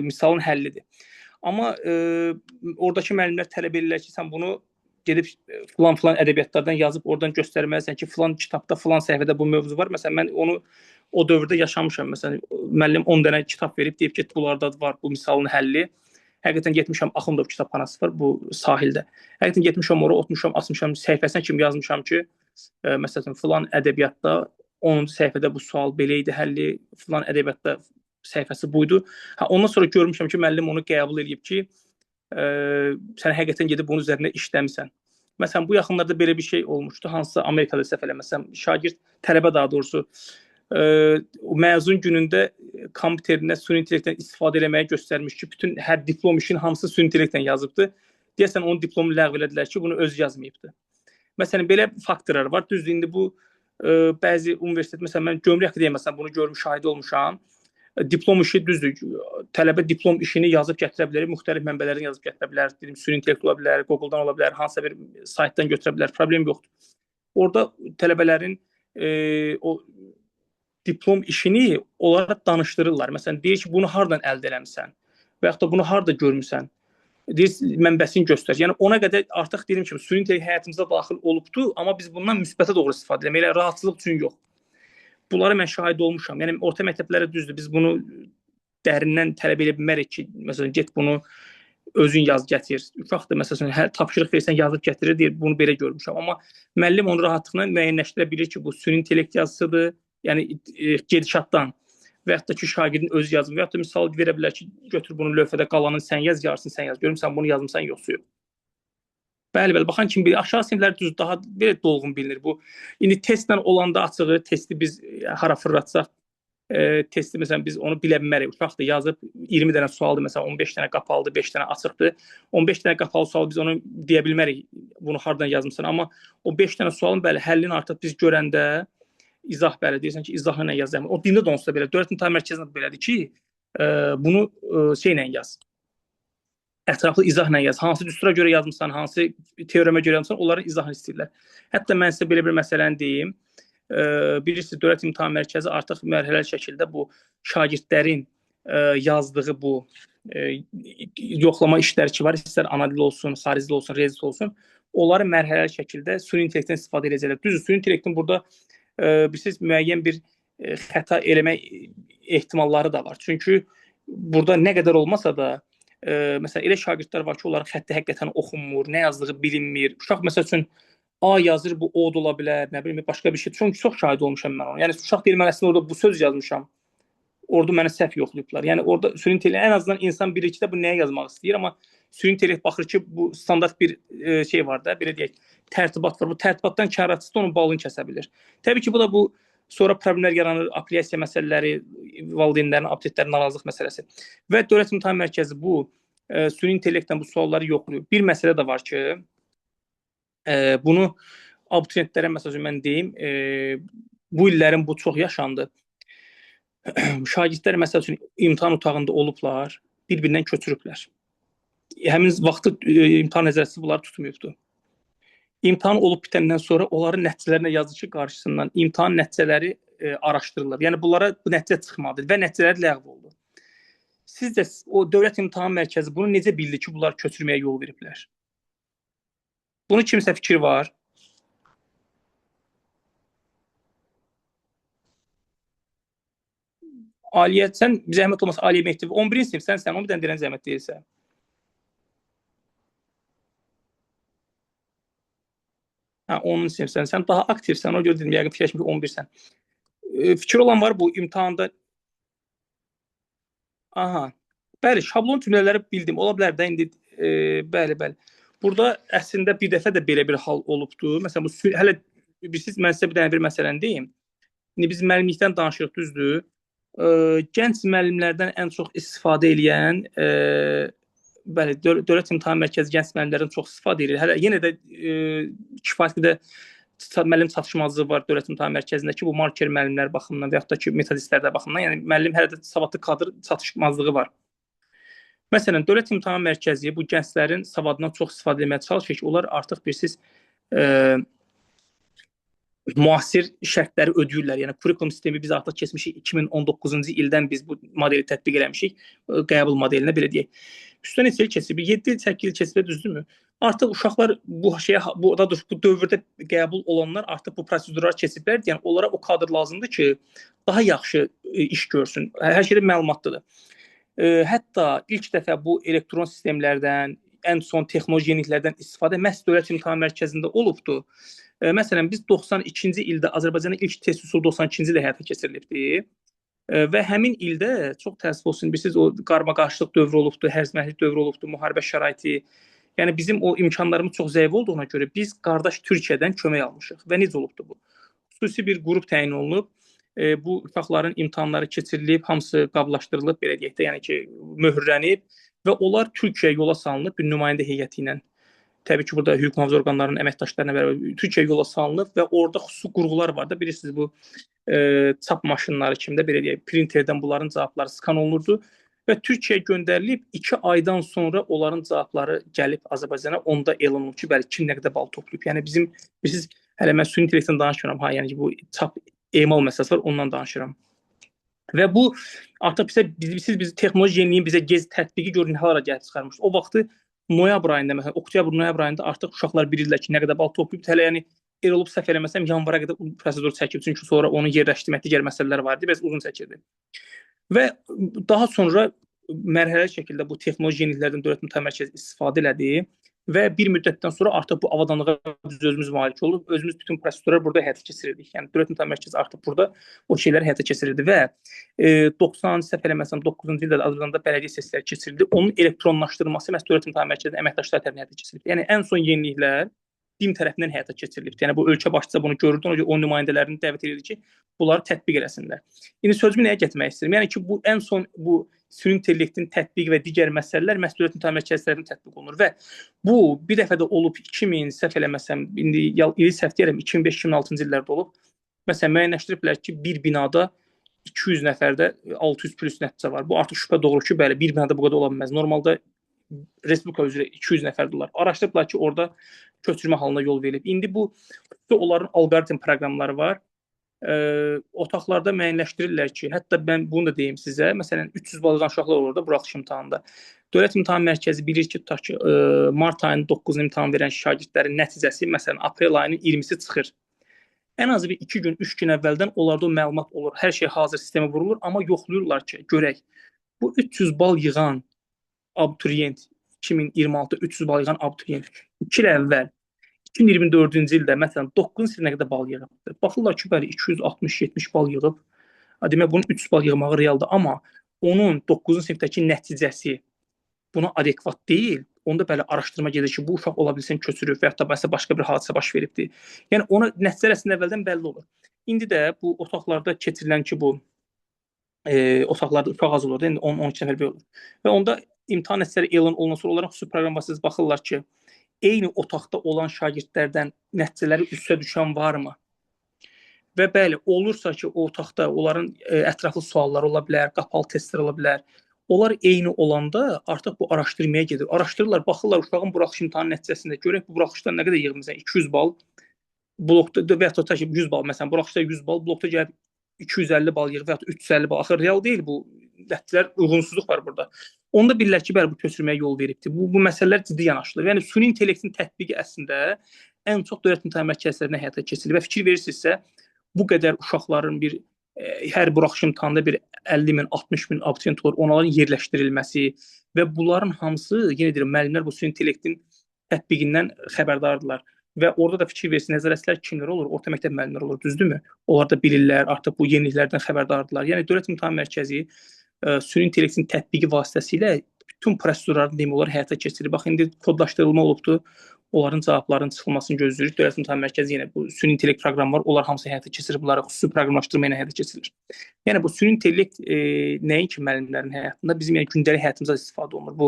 Misalın həllidir. Amma oradakı müəllimlər tələb edirlər ki, sən bunu gedib filan ədəbiyyatlardan yazıb oradan göstərməlisən ki, filan kitabda, filan səhifədə bu mövzu var. Məsələn, mən onu o dövrdə yaşamışam. Məsələn, müəllim 10 dənə kitab verib, deyib ki, bunlarda var bu misalın həlli. Həqiqətən getmişəm, Axundov kitabxanası var bu sahildə. Həqiqətən getmişəm ora, oturmuşam, açmışam səhifəsinə kimi yazmışam ki, məsələn, filan ədəbiyyatda 10-cu səhifədə bu sual belə idi, həlli, filan ədəbiyyatda səhifəsi buydu. Ondan sonra görmüşəm ki, müəllim onu qəbul edib ki, sən həqiqətən gedib bunun üzərində işləmisən. Məsələn, bu yaxınlarda belə bir şey olmuşdu. Hansısa Amerikada səhv eləməsəm, şagird, tələbə daha doğrusu məzun günündə kompüterinə süni intellektdən istifadə eləməyə göstərmiş ki, bütün hər diplom işin hamısı süni intellektdən yazıbdı. Deyəsən onun diplomunu ləğv elədilər ki, bunu özü yazmayıbdı. Məsələn, belə faktorlar var. Düzdür, indi bu bəzi universitet, məsələn, mən Gömrük Akademiyasından bunu görmüş, şahid olmuşam. Diplom işi düzdür. Tələbə diplom işini yazıb gətirə bilər, müxtəlif mənbələrdən yazıb gətirə bilər. Dedim, süni intellekt ola bilər, Google-dan ola bilər, hansısa bir saytdan götürə bilər, problem yoxdur. Orada tələbələrin o diplom işini onlara danışdırırlar. Məsələn, deyir ki, bunu hardan əldə eləmisən və yaxud da bunu harda görmüsən. deyir mənbəsini göstər. Yəni ona qədər artıq dediyim kimi süni intellekt həyatımıza daxil olubdu, amma biz bundan müsbətə doğru istifadə edirik. Elə rahatçılıq üçün yox. Bunlara mən şahid olmuşam. Yəni orta məktəblərə düzdür, biz bunu dərindən tələb edə bilmərik ki, məsələn, get bunu özün yaz gətir. Uşaq da məsələn hər tapşırıq versən yazıb gətirir, deyir bunu belə görmüşəm. Amma müəllim onu rahatlıqla müəyyənləşdirə bilir ki, bu süni intellekt yazısıdır. Yəni gedişatdan və yaxud da ki, şagirdin özü yazır və yaxud da misal verə bilər ki, götür bunu lövhədə qalanını sən yaz, yarısını sən yaz. Görüm sən bunu yazmısan yoxsa yox. Bəli, baxan kimi bilir. Aşağı siniflər düz daha belə dolğun bilinir bu. İndi testlə olanda açığı testi biz hara fırlatsaq, testi məsələn biz onu bilə bilmərik. Uşaq da yazıb 20 dənə sualdır, məsələn 15 dənə qapalıdır, 5 dənə açıqdır. 15 dənə qapalı sual biz onu deyə bilmərik. Bunu hardan yazmısan, amma o 5 dənə sualın bəli həllini artıq biz görəndə izah bəli deyirsən ki, izahla yazam. O dində də onsuz da belə. Dövlət İmtahan Mərkəzində belədir ki, bunu şeylə yaz. Ətraflı izahla yaz. Hansı düstura görə yazmısan, hansı teoremə görə yazmısan, onların izahını istəyirlər. Hətta mən sizə belə bir məsələni deyim. Bilirsiniz, Dövlət İmtahan Mərkəzi artıq mərhələli şəkildə bu şagirdlərin yazdığı bu yoxlama işləri ki var, istər analiz olsun, xarici olsun, rezit olsun, onları mərhələli şəkildə süni intellektdən istifadə edəcəklər. Düzdür, süni intellektin burada bilirsiniz, müəyyən bir xəta eləmək ehtimalları da var. Çünki burada nə qədər olmasa da məsələn elə şagirdlər var ki, onların xətti həqiqətən oxunmur, nə yazdığı bilinmir. Uşaq məsəl üçün A yazır, bu O da ola bilər, nə bilim başqa bir şey. Çünki çox şahid olmuşam mən ona. Yəni uşaq deyir mən əslində orada bu söz yazmışam. Orada mənə səhv yoxlayıblar. Yəni orada süni intellekt ən azından insan bilir ki, də bu nəyə yazmaq istəyir, amma süni intellekt baxır ki, bu standart bir şey var da, belə deyək, tərtibat var. Bu tərtibatdan kənarçısı da onun balını kəsə bilir. Təbii ki, bu da sonra problemlər yaranır, apellyasiya məsələləri, valideynlərin, abituriyentlərin narazılıq məsələsi. Və Dövlət İmtahan Mərkəzi bu süni intellektdən bu sualları yoxlayır. Bir məsələ də var ki, bunu abituriyentlərə məsələn mən deyim, bu illərin bu çox yaşandı. Şagirdlər məsəl üçün imtahan otağında olublar, bir-birindən köçürüblər. Həmin vaxtı imtahan nəzarətçisi bunları tutmayıbdı. İmtahan olub bitəndən sonra onların nəticələrinə yazdı ki, qarşısından imtahan nəticələri araşdırılır. Yəni bunlara bu nəticə çıxmadı və nəticələr ləğv oldu. Sizcə o Dövlət İmtahan Mərkəzi bunu necə bildi ki, bunlar köçürməyə yol veriblər? Bunu kimsə fikir var? Aliyə, sən zəhmət olmasa Aliyə Mehdiyev 11-ci sinif, sən 11 dənə deyilən zəhmət deyilsə. Hə, 10-cu sinifsən, sən daha aktivsən, o görə dedim, yəqin fikirləşim ki, 11-sən. Fikir olan var bu imtahanda? Aha, bəli, şablon cümlələri bildim, ola bilər də indi, bəli. Burada əslində bir dəfə də belə bir hal olubdu. Məsələn, hələ siz mən sizə bir dənə bir məsələni deyim. İndi biz müəllimlikdən danışırıq, düzdür. Gənc müəllimlərdən ən çox istifadə edən, bəli, Dövlət İmtahan Mərkəzi gənc müəllimlərdən çox istifadə edir. Hələ yenə də kifayət qədər müəllim çatışmazlığı var Dövlət İmtahan Mərkəzində ki, bu marker müəllimlər baxımından və yaxud da ki, metodistlər baxımından, yəni müəllim hələ də savadlı kadr çatışmazlığı var. Məsələn, Dövlət İmtahan Mərkəzi bu gənclərin savadından çox istifadə etməyə çalışır ki, onlar artıq bilirsiniz müasir şərtləri ödəyirlər. Yəni kurikulum sistemi biz artıq keçmişik 2019-cu ildən biz bu modeli tətbiq eləmişik, qəbul modelinə belə deyək. Üstdən neçə il keçib, 7 il, 8 il keçib, düzdürmü? Artıq uşaqlar bu dövrdə qəbul olanlar artıq bu prosedurları keçiblər, yəni onlara o kadr lazımdır ki, daha yaxşı iş görsün. Hər şeydə məlumatlıdır. Hətta ilk dəfə bu elektron sistemlərdən, ən son texnoloji yeniliklərdən istifadə məhz Dövlət İmtahan Mərkəzində olubdu. Məsələn, biz 92-ci ildə Azərbaycanın ilk test üsulu 92-ci ildə həyata keçirilibdi və həmin ildə çox təəssüf olsun, bilirsiniz, o qarmaqarışlıq dövrü olubdu, hərzməhəllik dövrü olubdu, müharibə şəraiti. Yəni bizim o imkanlarımız çox zəif olduğuna görə biz qardaş Türkiyədən kömək almışıq və necə olubdu bu? Xüsusi bir qrup təyin olunub. Bu uşaqların imtahanları keçirilib, hamısı qablaşdırılıb, belə deyək də, yəni ki, möhürlənib və onlar Türkiyəyə yola salınıb bir nümayəndə heyəti ilə. Təbii ki, burada hüquq mühafizə orqanlarının əməkdaşlarına bərabər Türkiyəyə yola salınıb və orada xüsusi qurğular var da, bilirsiniz bu çap maşınları kimi də, belə deyək, printerdən bunların cavabları skan olunurdu və Türkiyəyə göndərilib 2 aydan sonra onların cavabları gəlib Azərbaycana, onda elan olunub ki, bəli, kim nə qədər bal toplayıb. Yəni bizim, bilirsiniz, hələ mən süni intellektdən danışmıram, yəni ki, bu çap emal məsələsi var, ondan danışıram. Və bu artıq biz texnoloji yeniliyin bizə gez tətbiqi görün halara gəlib çıxarmış. O vaxtı noyabr ayında, məsələn, oktyabr, noyabr ayında artıq uşaqlar bilirlər ki, nə qədər bal toplayıb. Hələ yəni el olub səhv eləməsəm yanvara qədər bu prosedur çəkib. Çünki sonra onu yerləşdirmək digər məsələlər var idi, bəs uzun çəkirdi. Və daha sonra mərhələli şəkildə bu texnoloji yeniliklərdən Dövlət İmtahan Mərkəzi istifadə elədi və bir müddətdən sonra artıq bu avadanlığa biz özümüz malik olub, özümüz bütün prosedurları burada həyata keçirirdik. Yəni Dövlət İmtahan Mərkəzi artıq burada o şeyləri həyata keçirirdi və 90-cı səhv eləməsəm 9-cu ildə Azərbaycanda bələdiyyə sessiyləri keçirildi. Onun elektronlaşdırılması məhz Dövlət İmtahan Mərkəzinin əməkdaşları tərəfindən həyata keçirilib. Yəni ən son yeniliklər BİM tərəfindən həyata keçirilib. Yəni bu ölkə başçısı bunu görürdü, onun nümayəndələrini dəvət edirdi ki, bunları tətbiq eləsinlər. İndi sözümü nəyə gətirmək istəyirəm? Yəni ki, bu ən son bu süni intellektin tətbiqi və digər məsələlər məhz Dövlət İmtahan Mərkəzi tərəfindən tətbiq olunur və bu bir dəfə də olub 2000 səhv eləməsəm, indi ili səhv deyirəm 2005-2006-cı illərdə olub. Məsələn, müəyyənləşdiriblər ki, bir binada 200 nəfərdə 600 plus nəticə var. Bu artıq şübhə doğurur ki, bəli, bir binada bu qədər ola bilməz. Normalda Respublika üzrə 200 nəfərdirlər. Araşdırıblar ki, orada köçürmə halına yol verilib. İndi bu onların alqoritm proqramları var. Otaqlarda müəyyənləşdirirlər ki, hətta mən bunu da deyim sizə, məsələn 300 bal alan uşaqlar olur da buraxılış imtahanında. Dövlət İmtahan Mərkəzi bilir ki, tutaq ki, mart ayının 9-unu imtahan verən şagirdlərin nəticəsi məsələn aprel ayının 20-si çıxır. Ən azı bir 2 gün, 3 gün əvvəldən onlarda o məlumat olur. Hər şey hazır sistemə vurulur, amma yoxlayırlar ki, görək bu 300 bal yığan abituriyent 2026 300 bal yığan abituriyent 2 il əvvəl 2024-cü ildə məsələn 9-cu sinifə qədər bal yığıb. Baxırlar ki, bəli 260-70 bal yığıb. Demək bunun 300 bal yığmağı realdır, amma onun 9-cu sinifdəki nəticəsi buna adekvat deyil. Onda bəli araşdırma gedir ki, bu uşaq ola bilsin köçürüb və ya da başqa bir hadisə baş veribdi. Yəni ona nəticə rəsmində əvvəldən bəlli olur. İndi də bu otaqlarda keçirilən ki, bu otaqlarda uşaq az olur, yəni 10-12 nəfər olur. Və onda imtahan nəticələri elan olunan sonra onların xüsusi proqram vasitəsilə baxırlar ki, eyni otaqda olan şagirdlərdən nəticələri üstə düşən varmı? Və bəli, olursa ki, o otaqda onların ətraflı suallar ola bilər, qapalı testlər ola bilər. Onlar eyni olanda artıq bu araşdırmaya gedir. Araşdırırlar, baxırlar uşağın buraxılış imtahanı nəticəsində. Görək bu buraxılışdan nə qədər yığmısan? 200 bal, blokda və ya da 100 bal, məsələn, buraxılışda 100 bal, blokda gəlib 250 bal yığıb və ya 350 bal. Axı real deyil bu. Nəticələr uyğunsuzluq var burada. Onda bilirlər ki, bəli bu köçürməyə yol veribdi. Bu məsələlər ciddi yanaşılır. Yəni süni intellektin tətbiqi əslində ən çox Dövlət İmtahan Mərkəzlərində həyata keçirilir və fikir verirsinizsə, bu qədər uşaqların bir hər buraxılış imtahanında bir 50 min, 60 min abituriyent olur, onların yerləşdirilməsi və bunların hamısı, yenə deyirəm, müəllimlər bu süni intellektin tətbiqindən xəbərdardırlar. Və orada da fikir versin, nəzarətçilər kimlər olur? Orta məktəb müəllimləri olur, düzdürmü? Onlar da bilirlər, artıq bu yeniliklərdən xəbərdardırlar. Yəni Dövlət İmtahan Mərkəzi süni intellektin tətbiqi vasitəsilə bütün prosedurları demək olar həyata keçirir. Bax, indi kodlaşdırılma olubdur. Onların cavablarının çıxılmasını gözləyirik. Dövlət İmtahan Mərkəzi yenə bu süni intellekt proqramı var. Onlar hamısı həyata keçirir. Bunları xüsusi proqramlaşdırma ilə həyata keçirilir. Yəni bu süni intellekt nəinki müəllimlərin həyatında, bizim yəni gündəlik həyatımızda istifadə olunur. Bu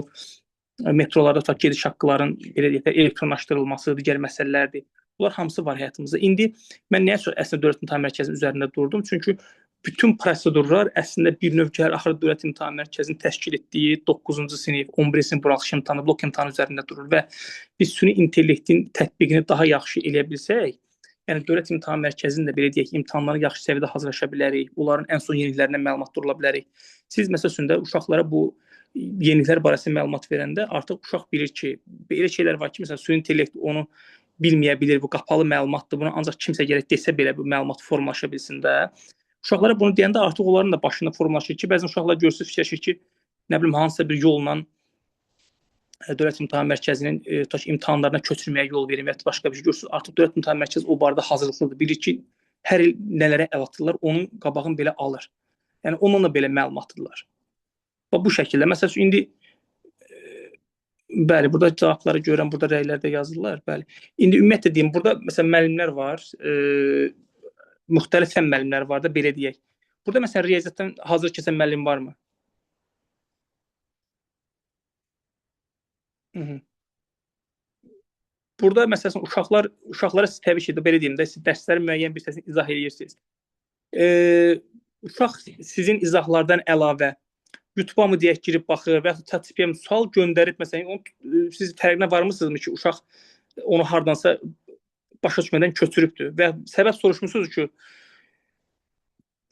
metrolarda tutaq gediş haqqıların belə deyək də elektronlaşdırılması, digər məsələlərdir. Bunlar hamısı var həyatımızda. İndi mən nəyə çox əslində Dövlət İmtahan Mərkəzinin üzərində durdum? Çünki bütün prosedurlar əslində bir növ axırı Dövlət İmtahan Mərkəzinin təşkil etdiyi 9-cu sinif, 11-ci sinif buraxılış imtahanı, blok imtahanı üzərində durur və biz süni intellektin tətbiqini daha yaxşı eləyə bilsək, yəni Dövlət İmtahan Mərkəzinin də belə deyək, imtahanları yaxşı səviyyədə hazırlaşa bilərik, onların ən son yeniliklərindən məlumatlar ola bilərik. Siz məsələn uşaqlara bu yeniliklər barəsində məlumat verəndə artıq uşaq bilir ki, belə şeylər var ki, məsələn süni intellekt onu bilməyə bilir, bu qapalı məlumatdır, bunu ancaq kimsə gərək desə belə bu məlumat formalaşa bilsin də. Uşaqlara bunu deyəndə artıq onların da başında formalaşır ki, bəzən uşaqlar görürsüz fikirləşir ki, nə bilim hansısa bir yolla Dövlət İmtahan Mərkəzinin imtahanlarına köçürməyə yol verir və ya başqa bir şey görürsüz. Artıq Dövlət İmtahan Mərkəzi o barədə hazırlıqlıdır. Bilir ki, hər il nələrə əl atırlar, onun qabağını belə alır. Yəni onunla belə məlumatlıdırlar. Bu şəkildə. Məsələn, indi bəli, burada cavabları görürəm, burada rəylər də yazırlar. Bəli. İndi ümumiyyətlə deyim, burada məsələn müəllimlər var, müxtəlif fən müəllimləri var da, belə deyək. Burada məsələn riyaziyyatdan hazır keçən müəllim varmı? Burada məsələn uşaqlara siz təbii ki, belə deyim də, siz dərslərin müəyyən bir hissəsini izah edirsiniz. Uşaq sizin izahlardan əlavə YouTube-a mı deyək girib baxır və ya ChatGPT-yə sual göndərib məsələn, siz fərqinə varmısınızmı ki, uşaq onu hardansa başa düşmədən köçürübdür və səbəb soruşmusunuz ki,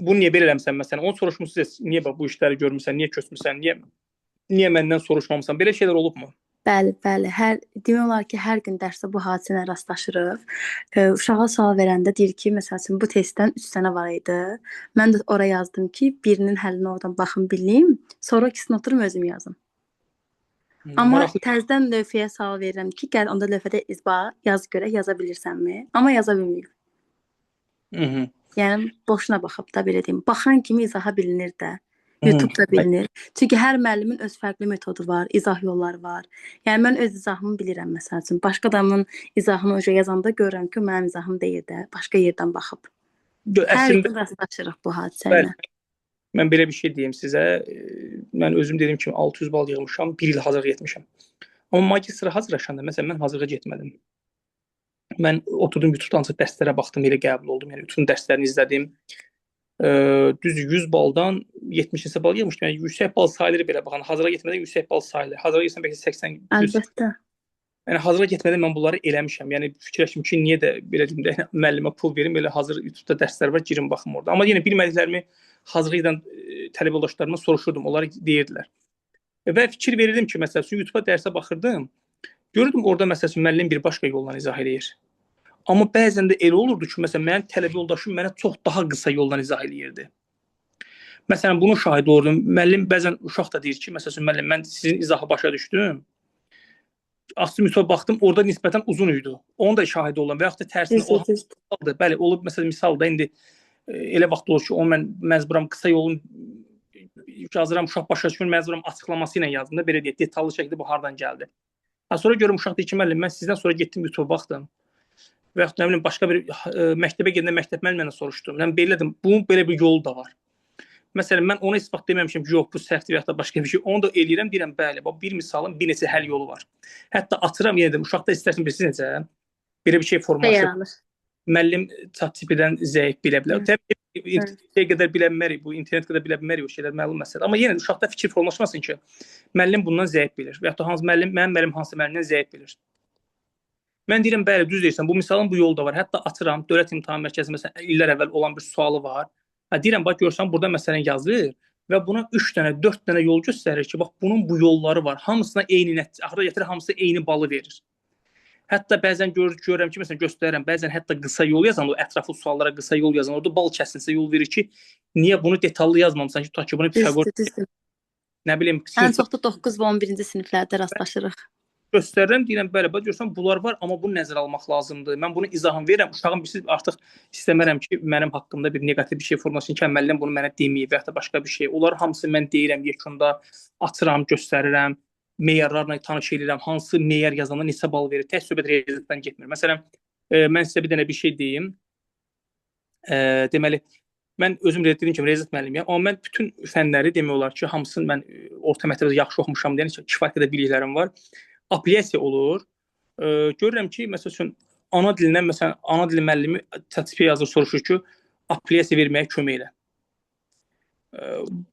bunu niyə belə eləmisən məsələn, onu soruşmusunuz, niyə bu işləri görmüsən, niyə köçmüsən, niyə məndən soruşmamısan, belə şeylər olubmu? Bəli, bəli. Demək olar ki, hər gün dərsdə bu hadisələrlə rastlaşırıq. Uşağa sual verəndə deyir ki, məsəl üçün bu testdən 3 dənə var idi. Mən də ora yazdım ki, birinin həllini oradan baxım bileyim, sonra ikisini oturum özüm yazım. Amma Maraqlı. təzədən lövhəyə sual verirəm ki, gəl onda lövhədə bax, yaz görək, yaza bilirsənmi? Amma yaza bilmir. Mhm. Yəni boşuna baxıb da belə deyim. Baxan kimi izaha bilinir də. YouTube-da bilinir. Çünki hər müəllimin öz fərqli metodu var, izah yolları var. Yəni mən öz izahımı bilirəm məsəl üçün. Başqa adamın izahını öncə yazanda görürəm ki, mənim izahım deyil də, başqa yerdən baxıb. Hər Əslində gün rastlaşırıq bu hadisəyə. mən belə bir şey deyim sizə. Mən özüm dediyim kimi 600 bal yığmışam, 1 il hazırlığa getmişəm. Amma magistra hazırlaşanda məsələn mən hazırlığa getmədim. Mən oturdum YouTube-dan dərslərə baxdım, elə qəbul oldum. Yəni bütün dərslərini izlədim. Düz 100 baldan 70-ci bal yığmışdım. Yəni yüksək bal sayılır belə baxın. Hazırlığa getmədən yüksək bal sayılır. Hazırlığa getsən bəlkə 80 100. Əlbəttə. Yəni hazırlığa getmədən mən bunları eləmişəm. Yəni fikirləşdim ki, niyə də belə deyim də müəllimə pul verim, elə hazır YouTube-da dərslər var, girim baxım orada. Amma yenə bilmədiklərimi hazırlığa gedən tələbə yoldaşlarıma soruşurdum. Onlar deyirdilər. Və fikir verirdim ki, məsəl üçün YouTube-da dərsə baxırdım. Görürdüm orada məsəl üçün müəllim bir başqa yolla izah eləyir. Amma bəzən də elə olurdu ki, məsələn mənim tələbə yoldaşım mənə çox daha qısa yoldan izah eləyirdi. Məsələn bunun şahidi olurdum. Müəllim bəzən uşaq da deyir ki, məsəl üçün müəllim mən sizin izahı başa düşdüm. Açdım YouTube baxdım, orada nisbətən uzun idi. Onun da şahidi oldum və yaxud da tərsinə oldu. Bəli, olub məsələn misalda indi elə vaxt olur ki, onu mən məcburam qısa yolun yazıram, uşaq başa düşmür, məcburam açıqlaması ilə yazdım da belə deyək, detallı şəkildə bu hardan gəldi. Sonra görüm uşaq deyir ki, müəllim mən sizdən sonra getdim YouTube baxdım. Və yaxud nə bilim başqa bir məktəbə gedəndə məktəb müəllimlə soruşdum. Yəni belə dedim, bunun belə bir yolu da var. Məsələn mən ona heç vaxt deməmişəm ki, yox bu səhvdir və ya da başqa bir şey. Onu da eləyirəm, deyirəm bəli, bax bir misalın bir neçə həll yolu var. Hətta atıram yenə də uşaqda istərsən bilirsiniz necə? Belə bir şey formasyon. Müəllim ChatGPT-dən zəif bilə bilər. Təbii ki, qədər bilə bilmərik, bu internet qədər bilə bilmərik o şeylər məlum məsələdir. Amma yenə də uşaqda fikir formalaşmasın ki, müəllim bundan zəif bilir və ya da hansı müəllim, mənim müəllim hansı müəllimdən zəif bilir. Mən deyirəm bəli, düz deyirsən. Bu misalın bu yolu da var. Hətta atıram Dövlət İmtahan Mərkəzi məsələn illər əvvəl olan bir sualı var. Deyirəm bax görsən burada məsələn yazır və buna 3 dənə, 4 dənə yol göstərir ki, bax bunun bu yolları var. Hamısına eyni nəticə, axıra gətirir hamısı eyni balı verir. Hətta bəzən görürəm ki, məsələn göstərirəm, bəzən hətta qısa yol yazan, o ətraflı suallara qısa yol yazan, orada bal kəsinsə yol verir ki, niyə bunu detallı yazmamısan ki, tutaq ki, bunu Pifaqor nə bilim, ən çox da 9 və 11-ci siniflərdə rastlaşırıq. Göstərirəm, deyirəm bəli, bax görsən bunlar var, amma bunu nəzərə almaq lazımdır. Mən bunu izahını verirəm. Uşağın birisi artıq istəmərəm ki, mənim haqqımda bir neqativ bir şey formasını ki, müəllim bunu mənə deməyib və ya da başqa bir şey. Onlar hamısı mən deyirəm, yekunda açıram, göstərirəm, meyarlarla tanış edirəm, hansı meyar yazanda neçə bal verir. Tək söhbət riyaziyyatdan getmir. Məsələn, mən sizə bir dənə bir şey deyim. Deməli, mən özüm dediyim kimi riyaziyyat müəllimiyəm, amma mən bütün fənləri demək olar ki, hamısını mən orta məktəbdə yaxşı oxumuşam deyən kifayət qədər biliklərim var. Aplyasiya olur. Görürəm ki, məsəl üçün ana dilindən məsələn ana dili müəllimi ChatGPT yazır, soruşur ki, aplyasiya verməyə kömək elə.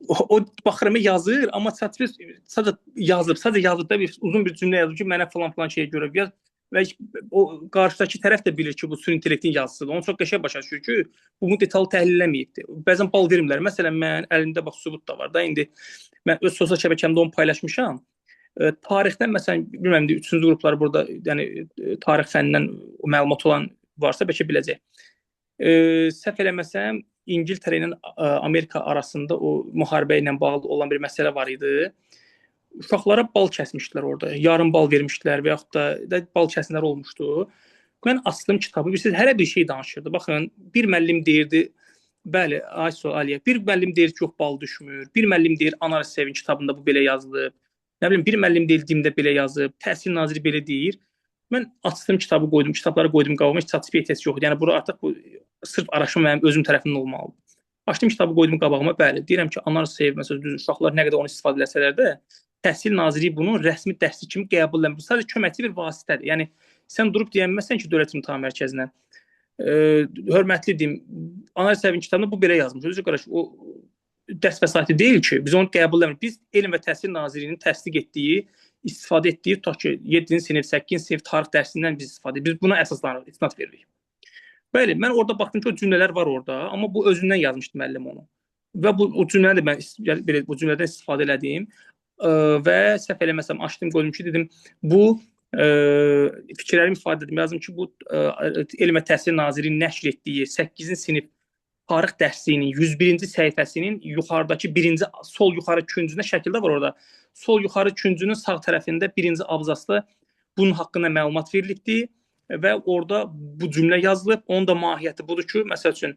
O baxıram yazır, amma ChatGPT sadəcə yazıb da bir uzun bir cümlə yazır ki, mənə falan şeyə görə yaz və o qarşıdakı tərəf də bilir ki, bu süni intellektin yazısıdır. Onu çox qəşəng başa düşür ki, bunu detallı təhlil eləməyibdi. Bəzən bal vermirlər. Məsələn mən əlimdə bax sübut da var da indi mən öz sosial şəbəkəmdə onu paylaşmışam. Tarixdən məsələn bilmirəm 3-cü qruplar burada, yəni tarix fənnindən məlumat olan varsa bəlkə biləcək. Səhv eləməsəm İngiltərə ilə Amerika arasında o müharibə ilə bağlı olan bir məsələ var idi. Uşaqlara bal kəsmişdilər orada. Yarım bal vermişdilər və yaxud da bal kəsinlər olmuşdu. Mən açdım kitabı, bilirsiniz, hər bir şey danışırdı. Baxın, bir müəllim deyirdi, bəli, Aysu Aliyə, bir müəllim deyir ki, yox bal düşmür. Bir müəllim deyir, Anar Sevin kitabında bu belə yazılıb. Nə bilim, bir müəllim deyil, dimdə belə yazıb, Təhsil Naziri belə deyir. Mən açdım kitabı qoydum, kitabları qoydum qabağıma, heç ChatGPT yoxdur. Yəni bura artıq bu sırf araşdırma mənim özüm tərəfimdən olmalıdır. Açdım kitabı qoydum qabağıma, bəli, deyirəm ki, Anar Sev məsələn düz uşaqlar nə qədər onu istifadə eləsələr də, Təhsil Naziri bunu rəsmi dərs kimi qəbul etmir. Sadəcə köməkçi bir vasitədir. Yəni sən durub deyəməsən ki, Dövlət İmtahan Mərkəzinə hörmətli deyim, Anar Sevin kitabında bu belə yazmış. Özü qardaş, o dərs vəsaiti deyil ki, biz onu qəbul etmirik. Biz Elm və Təhsil Nazirliyinin təsdiq etdiyi, istifadə etdiyi, tutaq ki, 7-ci sinif, 8-ci sinif tarix dərsindən biz istifadə edirik. Biz buna əsaslanırıq, istinad veririk. Bəli, mən orada baxdım ki, o cümlələr var orada, amma bu özündən yazmışdı müəllim onu. Və bu cümləni də mən belə bu cümlədən istifadə elədim. və səhv eləməsəm açdım qoydum ki, dedim bu fikirlərimi ifadə edim. Yazdım ki, bu Elm və Təhsil Nazirliyinin nəşr etdiyi 8-ci sinif tarix dərsliyinin 101-ci səhifəsinin yuxarıdakı birinci sol yuxarı küncündə şəkildə var orada. Sol yuxarı küncünün sağ tərəfində birinci abzasda bunun haqqında məlumat verilibdir və orada bu cümlə yazılıb. Onun da mahiyyəti budur ki, məsəl üçün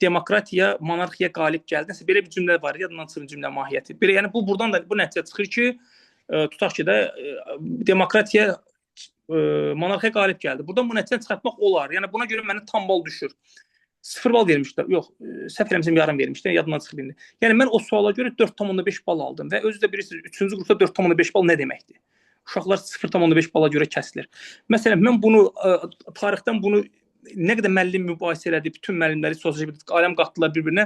demokratiya, monarxiya qalib gəldi. Nəsə belə bir cümlə var, yadından çıxır cümlə mahiyyəti. Belə yəni buradan da bu nəticə çıxır ki, tutaq ki də demokratiya, monarxiya qalib gəldi. Buradan bu nəticəni çıxartmaq olar. Yəni buna görə mənə tam bal düşür. 0 bal vermişlər. Yox, səhv eləmisəm yarım vermişlər, yadımdan çıxıb indi. Yəni mən o suala görə 4,5 bal aldım və özü də bilirsiniz 3-cü qrupda 4,5 bal nə deməkdir? Uşaqlar 0,5 bala görə kəsilir. Məsələn, mən bunu tarixdən bunu nə qədər müəllim mübahisə elədi, bütün müəllimləri sosial aləm qatdılar bir-birinə.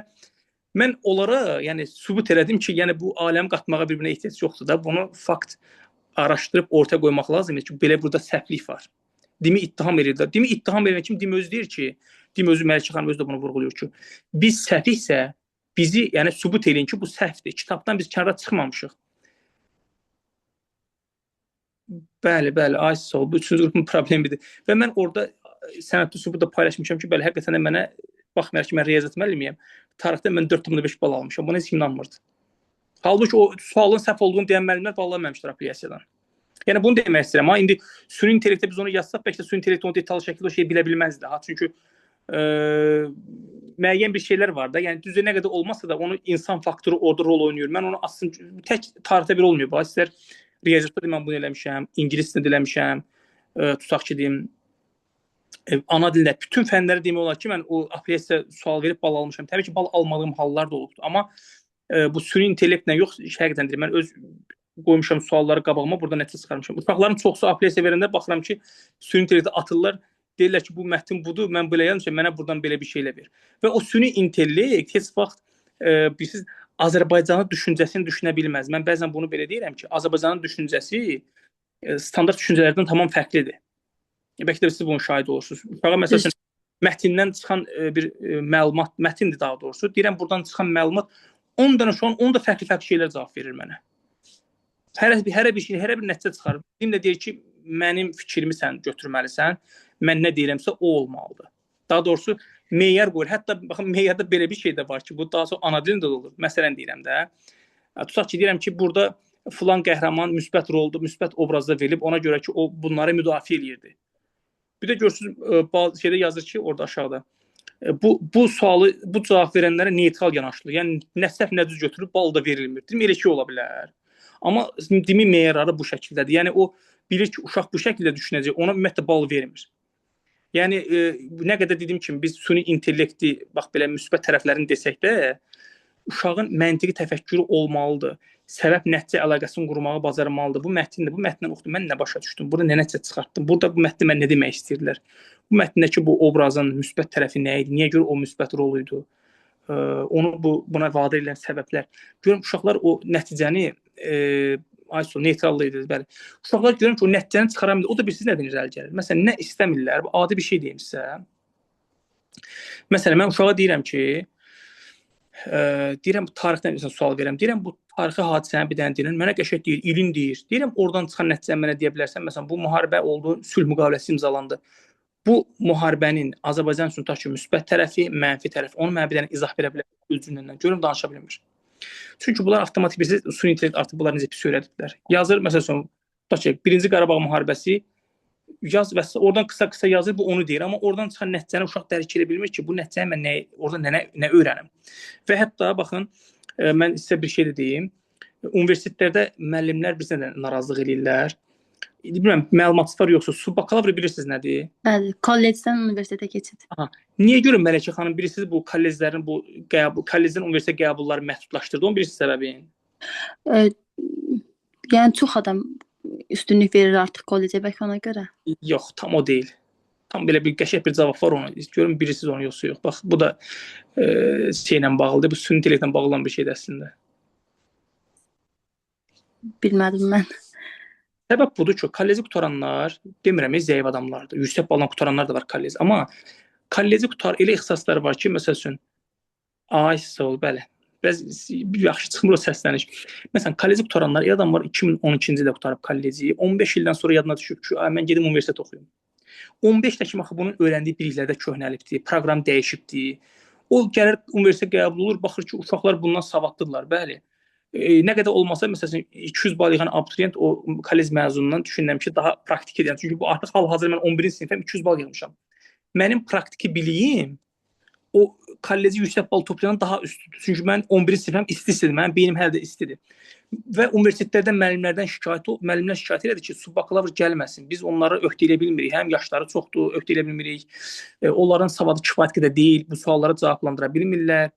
Mən onlara, yəni sübut elədim ki, yəni bu aləm qatmağa bir-birinə ehtiyac yoxdur da. Bunu fakt araşdırıb ortaya qoymaq lazımdır ki, belə burada səhvlik var. Dimi ittiham edirlər. Dimi ittiham edən kim? Dimi özü deyir ki, Dimi özü Məlikə xanım özü də bunu vurğulayır ki, biz səhviksə bizi, yəni sübut eləyin ki, bu səhvdir. Kitabdan biz kənara çıxmamışıq. Bəli, ay sağ ol. Bu üçüncü qrupun problemidir. Və mən orada sənədli sübut da paylaşmışam ki, bəli, həqiqətən də mənə baxmayaraq ki, mən riyaziyyat müəllimiyəm, tarixdə mən 4,5 bal almışam. Buna heç kim inanmırdı. Halbuki o sualın səhv olduğunu deyən müəllimlər bağlanmamışdır apellyasiyadan. Yəni bunu demək istəyirəm. Amma indi süni intellektdə biz onu yazsaq, bəlkə süni intellekt onu detallı şəkildə o şeyi bilə bilməzdi. Çünki müəyyən bir şeylər var da. Yəni düzə nə qədər olmasa da onun insan faktoru orada rol oynayır. Mən onu aslında tək tarixdə bir olmuyor. İstər riyaziyyatda da mən bunu eləmişəm, ingiliscə də eləmişəm, tutaq ki deyim, ana dildə bütün fənləri demək olar ki, mən o apellyasiya sual verib bal almışam. Təbii ki, bal almadığım hallar da olubdu. Amma bu süni intellektlə yox, həqiqətən deyirəm, mən öz qoymuşam sualları qabağıma, burada nəticə çıxarmışam. Uşaqların çoxsu apellyasiya verəndə baxıram ki, süni intellektə atırlar, deyirlər ki, bu mətn budur, mən belə yazmışam, mənə buradan belə bir şeylə ver. Və o süni intellekt heç vaxt bilirsiniz, Azərbaycanın düşüncəsini düşünə bilməz. Mən bəzən bunu belə deyirəm ki, Azərbaycanın düşüncəsi standart düşüncələrdən tamam fərqlidir. Bəlkə də siz bunun şahid olursunuz. Uşağa məsələn mətndən çıxan bir məlumat, mətindir daha doğrusu. Deyirəm buradan çıxan məlumat 10 dənə şu an 10 da fərqli şeylər cavab verir mənə. Hər bir nəticə çıxarır. Bizim də deyir ki, mənim fikrimi sən götürməlisən. Mən nə deyirəmsə o olmalıdır. Daha doğrusu meyar qoyur. Hətta baxın meyarda belə bir şey də var ki, bu daha çox ana dilində də olur. Məsələn deyirəm də. Tutaq ki, deyirəm ki, burada filan qəhrəman müsbət rolda, müsbət obrazda verilib, ona görə ki, o bunları müdafiə eləyirdi. Bir də görürsünüz, bazı şeydə yazır ki, orada aşağıda. Bu sualı, bu cavab verənlərə neytral yanaşılır. Yəni nə səhv, nə düz götürülüb, bal da verilmir. Dedim, elə şey ola bilər. Amma dimi meyarları bu şəkildədir. Yəni o bilir ki, uşaq bu şəkildə düşünəcək, ona ümumiyyətlə bal vermir. Yəni nə qədər dediyim kimi biz süni intellekti, bax belə müsbət tərəflərini desək də, uşağın məntiqi təfəkkürü olmalıdır. Səbəb-nəticə əlaqəsini qurmağı bacarmalıdır. Bu mətndir, bu mətndən oxudum, mən nə başa düşdüm, burada nə nəticə çıxartdım, burada bu mətndə mən nə demək istəyirdilər. Bu mətndəki bu obrazın müsbət tərəfi nə idi, niyə görə o müsbət rol idi, onu buna vadar edən səbəblər. Görürüm, uşaqlar o nəticəni neytrallı edir, bəli. Uşaqlar görürüm ki, o nəticəni çıxara bilmir. O da bilirsiniz nədən irəli gəlir. Məsələn, nə istəmirlər, adi bir şey deyimsə. Məsələn, mən uşağa deyirəm ki, tarixdən sual verirəm. Deyirəm, bu tarixi hadisəni bir dənə deyirəm, mənə qəşəng deyir, ilin deyir. Deyirəm, oradan çıxan nəticəni mənə deyə bilərsən. Məsələn, bu müharibə oldu, sülh müqaviləsi imzalandı. Bu müharibənin Azərbaycan üçün tutaq ki, müsbət tərəfi, mənfi tərəfi, onu mənə bir dənə izah verə bilər öz cümləndən. Görürüm, danışa bilmir. Çünki bunlar avtomatik bir süni intellekt artıq bunlar necə pis öyrədiblər. Yazır, məsələn, tutaq ki, 1-ci Qarabağ müharibəsi yaz və oradan qısa yazır, bu onu deyir. Amma oradan çıxan nəticəni uşaq dərk edə bilmir ki, bu nəticəni mən orada nə öyrənim. Və hətta, baxın, mən sizə bir şey də deyim. Universitetlərdə müəllimlər bizə də narazılıq edirlər. Bilmirəm, məlumatınız var yoxsa, subakalavr bilirsiniz nədir? Bəli, kollecdən universitetə keçid. Niyə görə Mələkə xanım bilirsiniz bu kolleclərin kollecdən universitet qəbulları məhdudlaşdırdı? Onu bilirsiniz səbəbin? Yəni çox adam üstünlük verir artıq kollecə bəlkə ona görə. Yox, tam o deyil. Tam belə bir qəşəng bir cavab var ona. Görün bilirsiniz onu yoxsa yox. Bax, bu da şeylə bağlıdır. Bu süni intellektlə bağlı olan bir şeydir əslində. Bilmədim mən. Səbəb budur ki, kolleci qutaranlar, demirəm, zəif adamlardır. Yüksək balla qutaranlar da var kolleci. Amma kolleci qutar elə ixtisasları var ki, məsəl üçün, bəli, Biraz yaxşı çıxmır o səsləniş. Məsələn, kolleci qutaranlar, adamlar 2012-ci ildə qutarıb kolleci, 15 ildən sonra yadına düşüb ki, mən gedim universitet oxuyum. 15 də kimi axı bunun öyrəndiyi biliklərdə köhnəlibdi, proqram dəyişibdi. O gəlir universitet qəbul olur, baxır ki, uşaqlar bundan savadlıdırlar, bəli. Nə qədər olmasa, məsələn, 200 bal yığan abituriyent o kollec məzunundan düşünürəm ki, daha praktik edən. Çünki bu artıq hal-hazırda mən 11-ci sinifəm 200 bal yığmışam. Mənim praktiki biliyim o kolleci yüksək bal toplayan daha üstüdür. Çünki mən 11-ci sinifəm istidir, mənim beynim hələ də istidir. Və universitetlərdə müəllimlər şikayət elədi ki, subbakalavr gəlməsin. Biz onları öhdəyə bilmirik. Həm yaşları çoxdur, öhdəyə bilmirik. Onların savadı kifayət qədər deyil. Bu suallara cavablandıra bilmirlər.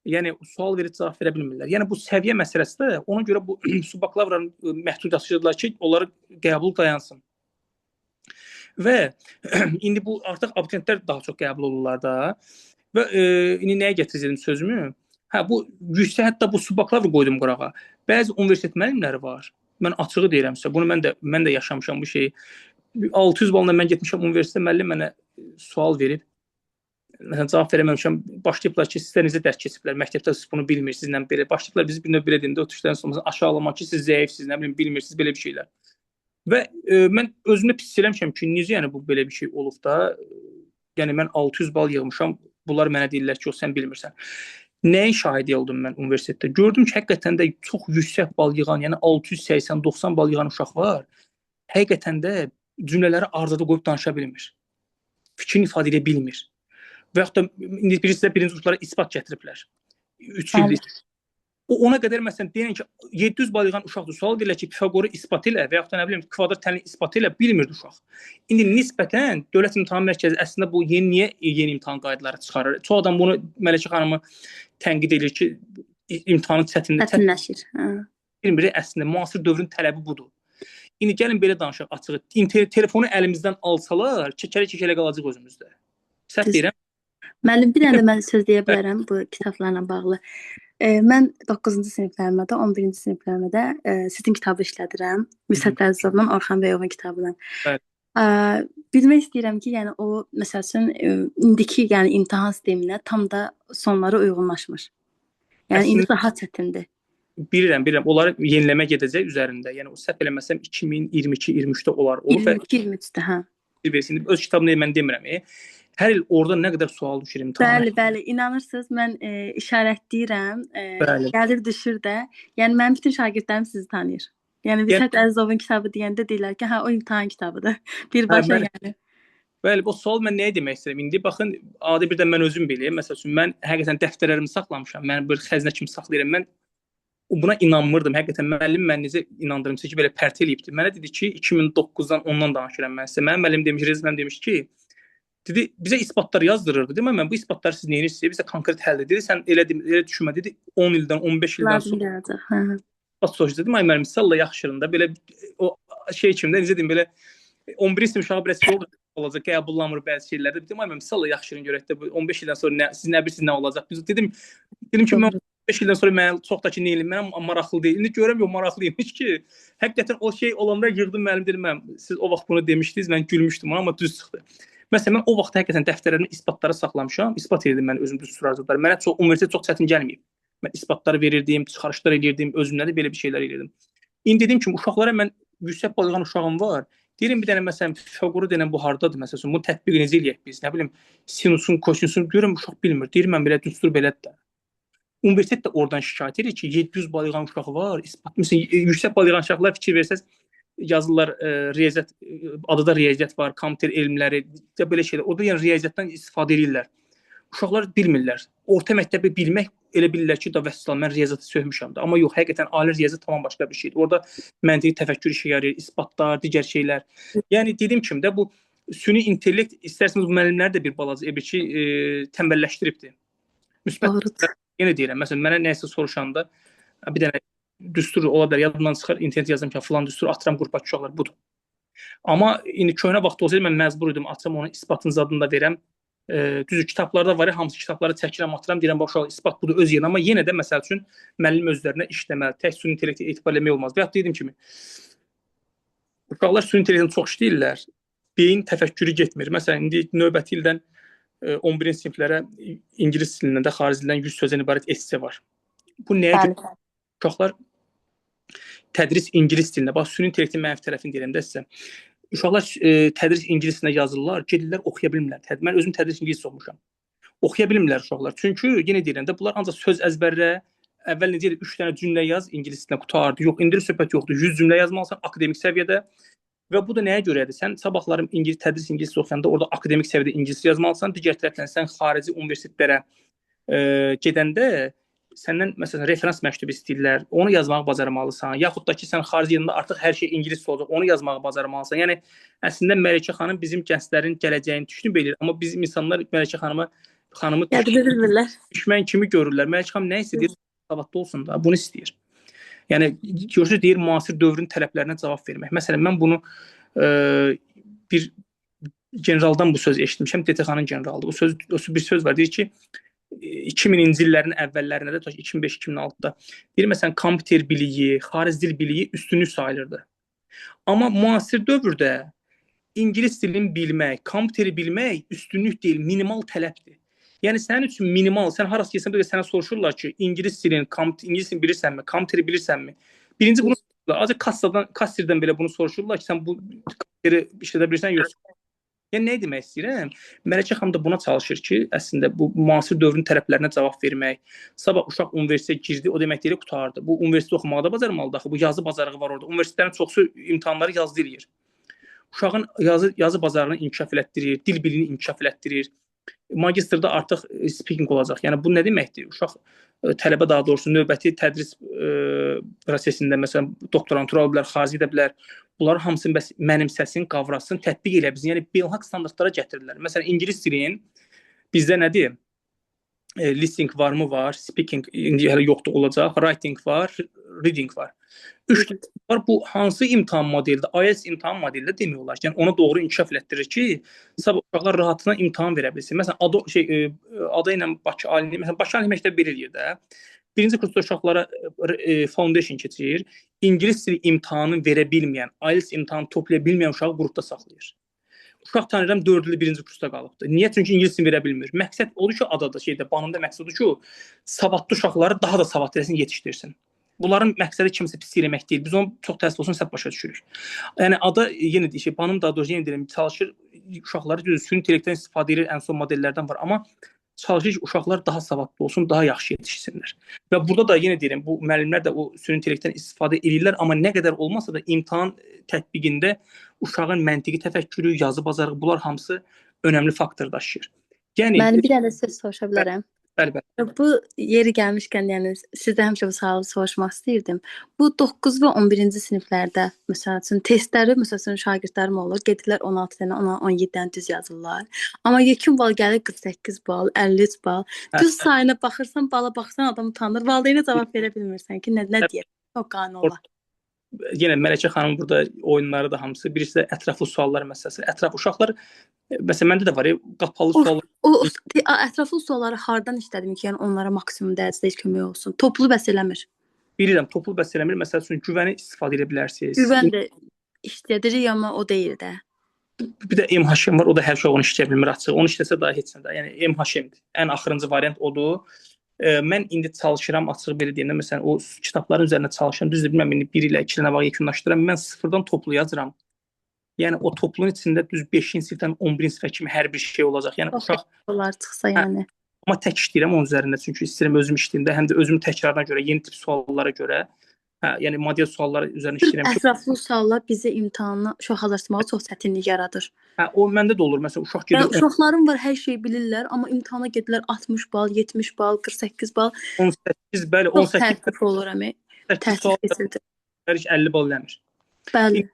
Yəni sual verib cavab verə bilmirlər. Yəni bu səviyyə məsələsi də ona görə bu subbakalavr məhdudlaşdırdılar ki, onları qəbul dayansın. Və indi bu artıq abituriyentlər daha çox qəbul olurlar da. Və indi nəyə gətirəcəm sözümü? Bu yüksək hətta bu subbakalavr qoydum qırağa. Bəzi universitet müəllimləri var. Mən açığı deyirəm sizə. Bunu mən də yaşamışam bu şeyi. 600 balla mən getmişəm universitet müəllim mənə sual verib. Məsələn, cavab verəməmişəm. Başlayıblar ki, sizlər necə dərs keçiblər? Məktəbdə siz bunu bilmirsiniz, nə belə. Başlayıblar bizi bir növ belə deyəndə o tuşdan sonra aşağılamaq ki, siz zəifsiniz, nə bilim, bilmirsiniz belə bir şeylər. Və mən özümdə pis eləmişəm ki, necə yəni bu belə bir şey olub da? Yəni mən 600 bal yığmışam. Bunlar mənə deyirlər ki, yox sən bilmirsən. Nəyin şahidi oldum mən universitetdə? Gördüm ki, həqiqətən də çox yüksək bal yığan, yəni 680-90 bal yığan uşaq var. Həqiqətən də cümlələri ardıda qoyub danışa bilmir. Fikrini ifadə edə bilmir. Və yaxud da indi birinci qruplara isbat gətiriblər. 3 illik. Ona qədər məsələn deyən ki, 700 bal yığan uşaqdır. Sual verirlər ki, Pifaqoru isbat elə və yaxud da nə bilim kvadrat tənli isbat elə, bilmirdi uşaq. İndi nisbətən Dövlət İmtahan Mərkəzi əslində bu niyə yeni imtahan qaydaları çıxarır? Çox adam bunu Mələkə xanımı tənqid edir ki, imtahanın çətinləşir. Bilmir, əslində müasir dövrün tələbi budur. İndi gəlin belə danışaq açığı. Telefonu əlimizdən alsalar, çəkələ qalacaq özümüzdə. Səhv deyirəm. Müəllim, bir dənə də mən söz deyə bilərəm bu kitablarla bağlı. Mən 9-cu siniflərimdə də, 11-ci siniflərimdə də sizin kitabı işlədirəm. Müsət Əzizovla, Orxan Bəyovun kitabıyla. Bilmək istəyirəm ki, yəni o məsəl üçün indiki yəni imtahan sisteminə tam da sonları uyğunlaşmır. Yəni indi daha çətindir. Bilirəm. Onları yeniləmə gedəcək üzərində. Yəni o səhv eləməsəm 2022-23-də olar. 22-23-də, hə. Öz kitabını mən demirəm. Hər il orada nə qədər sual düşür imtahana. Bəli, inanırsınız, mən işarətləyirəm, gəlir düşür də. Yəni mənim bütün şagirdlərim sizi tanıyır. Yəni Müsət Əzizovun kitabı deyəndə deyirlər ki, o imtahan kitabıdır. Birbaşa yəni. Bəli, bu sual mən nəyə demək istəyirəm? İndi baxın, adi bir də mən özüm biləyim. Məsəl üçün mən həqiqətən dəftərlərimi saxlamışam. Mən bir xəzinə kimi saxlayıram. Mən buna inanmırdım. Həqiqətən müəllim məni necə inandırmışdı ki, belə pərt eləyibdi. Mənə dedi ki, 2009-dan ondan danışıram mən sizə. Mənim müəllim demiş ki, dedi, bizə isbatlar yazdırırdı. Demə, mən bu isbatları siz nə edirsiniz? Bizə konkret həll edir. Sən elə düşünmə, dedi, 10 ildən, 15 ildən sonra. Isbat soruşdu. Dedim, ay müəllim, salla yaxşırında. Belə o şey kimdə, necə deyim, belə 11-ci sinif uşağı biraz olacaq, qəbullanmır bəzi şeylərdə. Dedim, ay müəllim, salla yaxşırın görək də 15 ildən sonra siz nə bilirsiniz nə olacaq? Dedim ki, mən 15 ildən sonra mən çoxdakı nə eləyim, mən maraqlı deyil. İndi görəm, yox, maraqlıymış ki, həqiqətən o şey olanda yığdım müəllim, dedim, siz o vaxt bunu demişdiniz, mən gülmüşdüm, amma düz çıxdı. Məsələn, mən o vaxt həqiqətən dəftərlərimdə isbatları saxlamışam. İsbat edirdim mən özüm düstur arzuları. Mənə universitet çox çətin gəlməyib. Mən isbatları verirdim, çıxarışlar edirdim, özümdə də belə bir şeylər edirdim. İndi dedim ki, uşaqlara mən yüksək bal yığan uşağım var. Deyirəm bir dənə məsələn Pifaqoru denən bu hardadır məsələn. Bunu tətbiq necə eləyək biz? Nə bilim, sinusun, kosinüsün görürəm uşaq bilmir. Deyirəm mən belə düstur belədir də. Universitet də oradan şikayət edir ki, 700 bal yığan uşaq var. İsbat məsələn yüksək bal yığan uşaqlar fikir versəz yazırlar riyaziyyat, adı da riyaziyyat var, kompüter elmləri, belə şeylər. Orada yəni riyaziyyatdan istifadə edirlər. Uşaqlar bilmirlər. Orta məktəbi bilmək elə bilirlər ki, da vəssalam mən riyaziyyatı sövmüşəm də. Amma yox, həqiqətən ali riyaziyyat tamam başqa bir şeydir. Orada məntiqi təfəkkür işə yarayır, isbatlar, digər şeylər. Yəni dediyim kimi də bu süni intellekt istərseniz bu müəllimləri də bir balaca tənbəlləşdiribdi. Müsbət yenə deyirəm. Məsələn, mənə nəsə soruşanda bir dənə düstur ola bilər, yadımdan çıxar, internet yazdım ki, falan düstur atıram qrupa uşaqlar budur. Amma indi köhnə vaxt olsaydı mən məcbur idim, açam onun isbatın zadını da verəm. Düzü kitablarda var, hamısı kitabları çəkirəm, atıram, deyirəm bax uşaq isbat budur öz yerinə, amma yenə də məsəl üçün müəllim özlərinə işləməli, tək süni intellekti etibar etmək olmaz. Və ya dediyim kimi uşaqlar süni intellektini çox işləyirlər, beyin təfəkkürü getmir. Məsələn, indi növbəti ildən 11-ci siniflərə ingilis dilindən də xarici dildən 100 sözdən ibarət esse var. Bu nəyə görə? Bəli. Uşaqlar tədris ingilis dilində, bax süni intellektin mənfi tərəfini deyirəm də sizə. Uşaqlar tədris ingilis dilində yazırlar, gedirlər oxuya bilmirlər. Mən özüm tədris ingilis oxumuşam. Oxuya bilmirlər uşaqlar. Çünki yenə deyirəm də bunlar ancaq söz əzbərlə, əvvəl necə 3 dənə cümlə yaz ingilis dilində qutardı. Yox, indi söhbət yoxdur. 100 cümlə yazmalısan akademik səviyyədə. Və bu da nəyə görədir? Sən sabahları tədris ingilis oxuyanda orada akademik səviyyədə ingilis yazmalısan. Digər tərəfdən sən xarici universitetlərə gedəndə səndən məsələn referans məktubu istəyirlər. Onu yazmağı bacarmalısan. Yaxud da ki sən xarici yerində artıq hər şey ingilis olacaq. Onu yazmağı bacarmalısan. Yəni əslində Məlikə xanım bizim gənclərin gələcəyini düşünüb eləyir, amma bizim insanlar Məlikə xanımı bilmirlər. düşmən kimi görürlər. Məlikə xanım nə istəyir? Savadlı olsun da, bunu istəyir. Yəni görürsüz deyir müasir dövrün tələblərinə cavab vermək. Məsələn mən bunu bir generaldan bu söz eşitmişəm, DTX-nın generalı. Bu bir söz var, deyir ki 2000-ci illərin əvvəllərində də 2005-2006-da deyir məsələn kompüter biliyi, xarici dil biliyi üstünlük sayılırdı. Amma müasir dövrdə ingilis dilini bilmək, kompüteri bilmək üstünlük deyil, minimal tələbdir. Yəni sənin üçün minimal, sən harası gəlsən də sənə soruşurlar ki, ingilis dilini bilirsənmi, kompüteri bilirsənmi? Birinci bunu soruşurlar. Azı kasserdən belə bunu soruşurlar ki, sən bu kompüteri işlədə bilirsən, yox. Yəni nə demək istəyirəm? Məlikə xanım da buna çalışır ki, əslində bu müasir dövrün tələblərinə cavab vermək. Sabah uşaq universitetə girdi, o demək deyir qutardı. Bu universitet oxumağı da bacarmalıdır axı. Bu yazı bacarığı var orada. Universitetlərin çoxsu imtahanları yazılı eləyir. Uşağın yazı bacarığını inkişaf elətdirir, dil biliyini inkişaf elətdirir. Magistrda artıq speaking olacaq. Yəni bu nə deməkdir? Uşaq tələbə daha doğrusu növbəti tədris prosesində məsələn doktorantura ola bilər, xarici edə bilər. Bunların hamısını mənimsəsin, qavrasın, tətbiq elə bilsin. Yəni beynəlxalq standartlara gətirirlər. Məsələn ingilis dilinin bizdə nədir? Listening varmı var, speaking indi hələ yoxdur olacaq, writing var, reading var. 3 var. Bu hansı imtahan modelində? IELTS imtahan modelində demək olar. Yəni ona doğru inkişaf elətdirir ki, sabah uşaqlar rahatlıqla imtahan verə bilsin. Məsələn ADA ilə Bakı Ali, məsələn Bakı Ali məktəbi belə eləyir də. Birinci kursda uşaqlara foundation keçirir. İngilis dili imtahanını verə bilməyən, IELTS imtahanı toplaya bilməyən uşağı qrupda saxlayır. Uşaq tanıyıram 4 il birinci kursda qalıbdı. Niyə? Çünki ingilis dilini verə bilmir. Məqsəd odur ki, adada banında məqsəd odur ki, savadlı uşaqları daha da savadlı eləsin, yetişdirsin. Bunların məqsədi kimsə pis eləmək deyil. Biz onu çox təəssüf olsun səhv başa düşürük. Yəni ada yenə deyir, banım daha doğrusu yenə deyirəm, çalışır uşaqları süni intellektdən istifadə edir, ən son modellərdən var, amma çalışır ki, uşaqlar daha savadlı olsun, daha yaxşı yetişsinlər. Və burada da yenə deyirəm, bu müəllimlər də o süni intellektdən istifadə edirlər, amma nə qədər olmasa da imtahan tətbiqində uşağın məntiqi təfəkkürü, yazı bacarığı, bunlar hamısı önəmli faktor daşıyır. Yəni Mən bir dənə söz soruşa bilərəm. Bəli. Bu yeri gəlmişkən, yəni sizdən həmişə bu sualı soruşmaq istəyirdim. Bu 9 və 11-ci siniflərdə məsəl üçün testləri, məsəl üçün şagirdlərim olur, gedirlər 16 dənə, 17 dənə düz yazırlar. Amma yekun bal gəlir 48 bal, 53 bal. Düz sayına baxırsan, bala baxsan adam utanır. Valideynə cavab verə bilmirsən ki, nə deyir? O qanunla. Yenə Məlikə xanım burada oyunları da hamısı, birisi də ətraflı suallar məsələsi. Ətraf uşaqlar məsələn məndə də var, qapalı suallar. O ətraflı sualları hardan işlədim ki, yəni onlara maksimum dərəcədə kömək olsun. Toplu bəs eləmir. Bilirəm, toplu bəs eləmir. Məsəl üçün güvəni istifadə edə bilərsiniz. Güvən də işlədirik, amma o deyil də. Bir də MHM var, o da hər şey onu işləyə bilmir açıq. Onu işləsə daha heç nə də. Yəni MHM-dir. Ən axırıncı variant odur. Mən indi çalışıram, açıq belə deyəndə, məsələn, o kitabların üzərində çalışıram. Düzdür, bilməm, indi 1 ilə 2 ilə var yekunlaşdıram. Mən sıfırdan toplu yazıram. Yəni o toplunun içində düz 5-ci sinifdən 11-ci sinifə kimi hər bir şey olacaq. Yəni uşaq olar çıxsa yəni. Amma tək işləyirəm onun üzərində, çünki istəyirəm özüm işləyimdə, həm də özümün təkrarına görə, yeni tip suallara görə, yəni model sualları üzərində işləyirəm. Ətraflı suallar bizi imtahana uşaq hazırlatmağa çox çətinlik yaradır. O məndə də olur. Məsələn, uşaq gedir. Uşaqların var, hər şeyi bilirlər, amma imtahana gedirlər 60 bal, 70 bal, 48 bal. 18, bəli, 18 təsir olur əmi. Təsir keçirdir. 50 bal eləmir. Bəli.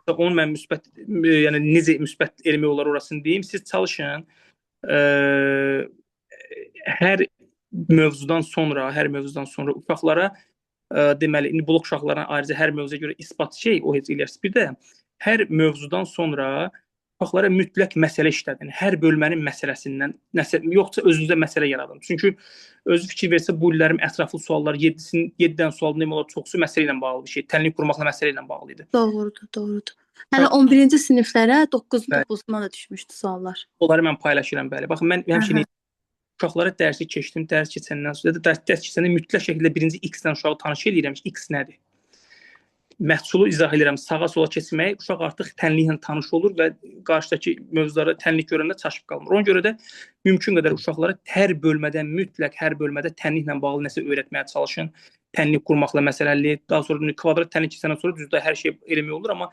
Onun mən müsbət, yəni necə müsbət eləmək olar orasını deyim. Siz çalışın. Hər mövzudan sonra uşaqlara deməli, indi blok uşaqlarına ayrıca hər mövzuya görə isbat o heç eləyərsiniz. Bir də hər mövzudan sonra uşaqlara mütləq məsələ işlədin. Hər bölmənin məsələsindən, yoxsa özünüzdə məsələ yaradın. Çünki özü fikir versə bu illərin ətraflı sualları 7-dən sual demək olar çoxsu məsələ ilə bağlı bir şey. Təlimlik qurmaqla məsələ ilə bağlı idi. Doğrudur. Hələ 11-ci siniflərə 9-dan da düşmüşdü suallar. Onları mən paylaşıram, bəli. Baxın, mən həmişə uşaqlara dərsi keçdim, dərs keçəndən sonra da dərs keçəndə mütləq şəkildə birinci X-dən uşağı tanış edirəm ki, X nədir? Məhsulu izah edirəm, sağa sola keçmək, uşaq artıq tənliklə tanış olur və qarşıdakı mövzulara tənlik görəndə çaşıb qalmır. Ona görə də mümkün qədər uşaqlara hər bölmədə tənliklə bağlı nəsə öyrətməyə çalışın. Tənlik qurmaqla məsələli, daha sonra kvadrat tənlik keçəndən sonra düzdür hər şey eləmək olur, amma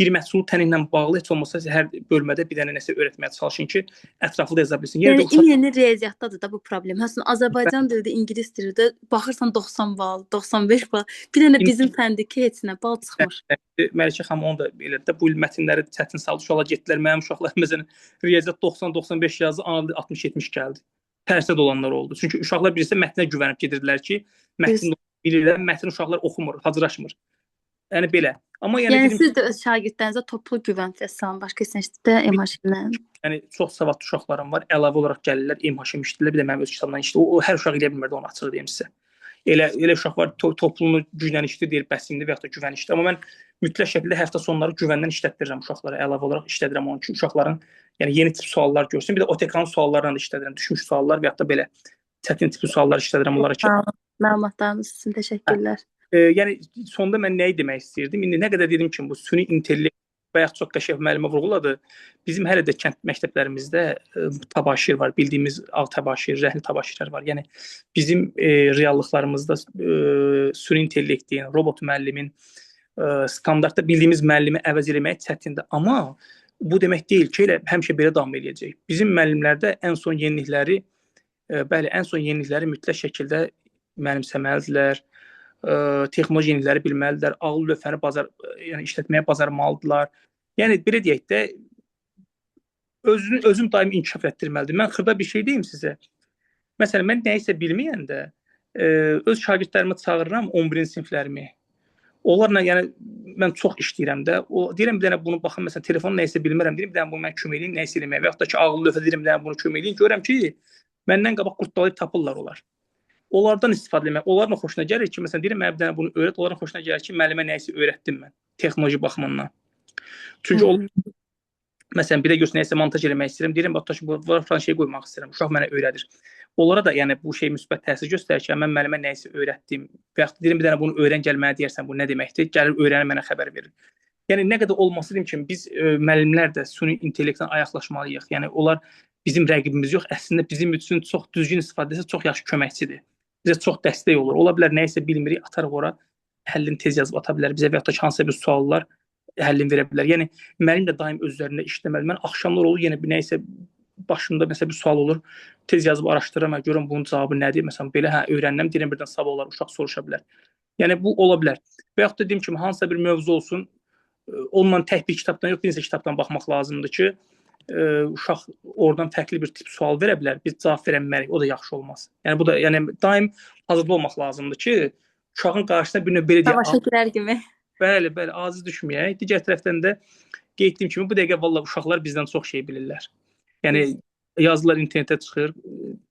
bir məhsulu tənliklə bağlı heç olmasa hər bölmədə bir dənə nəsə öyrətməyə çalışın ki, ətraflı da yaza bilsin. Yəni yeni riyaziyyatdadır da bu problem. Həsən Azərbaycan dilində, ingilis dilində baxırsan 90 bal, 95 bal. Bir dənə bizim fəndəki heç nə bal çıxmır. Məlikə xanım onu da elədi də, bu il mətnləri çətin saldı, uşaqlar getdilər. Mənim uşaqlar məsələn riyaziyyat 90-95 yazdı, ana 60-70 gəldi. Tərsinə olanlar oldu. Çünki uşaqlar birisi mətnə güvənib gedirdilər ki, mətn bilirlər, mətn uşaqlar oxumur, hazırlaşmır. Yəni belə. Amma yəni siz də öz şagirdlərinizə toplu güvəntəsən, başqa institutda MHŞ-lə. Yəni çox savadlı uşaqlarım var. Əlavə olaraq gəlirlər, MHŞ işləyirlər, bir də mənim öz kitabımdan işləyir. O hər uşaq eləyə bilmirdi, onu açıq deyim sizə. Elə uşaq var, topluluğunu güclə işləyir, deyir bəsimdir və ya da güvən işləyir. Amma mən mütləq şəkildə həftə sonları güvəndən işlətdirirəm uşaqlara. Əlavə olaraq işlədirəm onun ki, uşaqların yəni yeni tip suallar görsün. Bir də OTK-nın suallarını da işlədirəm. Düşmüş suallar və ya da belə çətin tipli suallar işlədirəm onlara ki. Məlumatlarınız üçün təşəkkürlər. Yəni sonda mən nəyi demək istəyirdim? İndi nə qədər dedim ki, bu süni intellekt bayaq çox qəşəng müəllimə vurğuladı. Bizim hələ də kənd məktəblərimizdə təbaşir var, bildiyimiz ağ təbaşir, rəhli təbaşirlər var. Yəni bizim reallıqlarımızda süni intellektin, robot müəllimin standartda bildiyimiz müəllimi əvəz etmək çətindir. Amma bu demək deyil ki, elə həmişə belə davam edəcək. Bizim müəllimlərdə ən son yenilikləri mütləq şəkildə mənimsəməlidirlər. Texnoloji yenilikləri bilməlidirlər, ağıl lövhəni yəni işlətməyə bacarmalıdırlar. Yəni belə deyək də özüm daim inkişaf etdirməlidir. Mən xırda bir şey deyim sizə. Məsələn, mən nəyisə bilməyəndə öz şagirdlərimi çağırıram, 11-ci siniflərimi. Onlarla yəni mən çox işləyirəm də. Deyirəm bir dənə bunu baxın, məsələn, telefonu nəyisə bilmirəm, deyirəm bir dənə bunu mən kömək edeyim, nəyisə eləməyə və yaxud da ki, ağıl lövhə deyirəm bir dənə bunu kömək edeyim. Görürəm ki, məndən qabaq qurtdalayıb tapırlar onlar. Onlardan istifadə etmək, onların xoşuna gəlir ki, məsələn deyirəm mən bir dənə bunu öyrət, onların xoşuna gəlir ki, müəllimə nəyisə öyrətdim mən texnoloji baxımından. Çünki məsələn bir də görsün nəyisə montaj eləmək istəyirəm, deyirəm bax bu falan şey qoymaq istəyirəm, uşaq mənə öyrədir. Onlara da yəni bu şey müsbət təsir göstərir ki, mən müəllimə nəyisə öyrətdim və yaxud deyirəm bir dənə bunu öyrən gəl mənə deyərsən bu nə deməkdir? Gəlir öyrənib mənə xəbər verir. Yəni nə qədər olması deyim ki, biz müəllimlər də süni intellektdən ayaqlaşmalıyıq. Yəni onlar bizim rəqibimiz yox, əslində bizim üçün çox düzgün istifadə etsə çox yaxşı köməkçidir. Bizə çox dəstək olur. Ola bilər nəyisə bilmirik, atarıq ora, həllini tez yazıb ata bilər bizə və ya da hansısa bir suallar həllini verə bilər. Yəni müəllim də daim öz üzərində işləməli. Mən axşamlar olur, yenə bir nəyisə başımda məsələn bir sual olur, tez yazıb araşdırıram, görürəm bunun cavabı nədir? Məsələn belə öyrənirəm, deyirəm birdən sabah olar, uşaq soruşa bilər. Yəni bu ola bilər. Və yaxud da dediyim kimi hansısa bir mövzu olsun, onunla tək bir kitabdan yox, bir neçə kitabdan baxmaq lazımdır ki, uşaq oradan fərqli bir tip sual verə bilər, biz cavab verə bilmərik, o da yaxşı olmaz. Yəni bu da yəni daim hazırda olmaq lazımdır ki, uşağın qarşısına bir növ belə deyək. Tamaşaçılar kimi. Bəli, aciz düşməyək. Digər tərəfdən də qeyd etdiyim kimi bu dəqiqə vallahi uşaqlar bizdən çox şey bilirlər. Yəni yazılar internetə çıxır,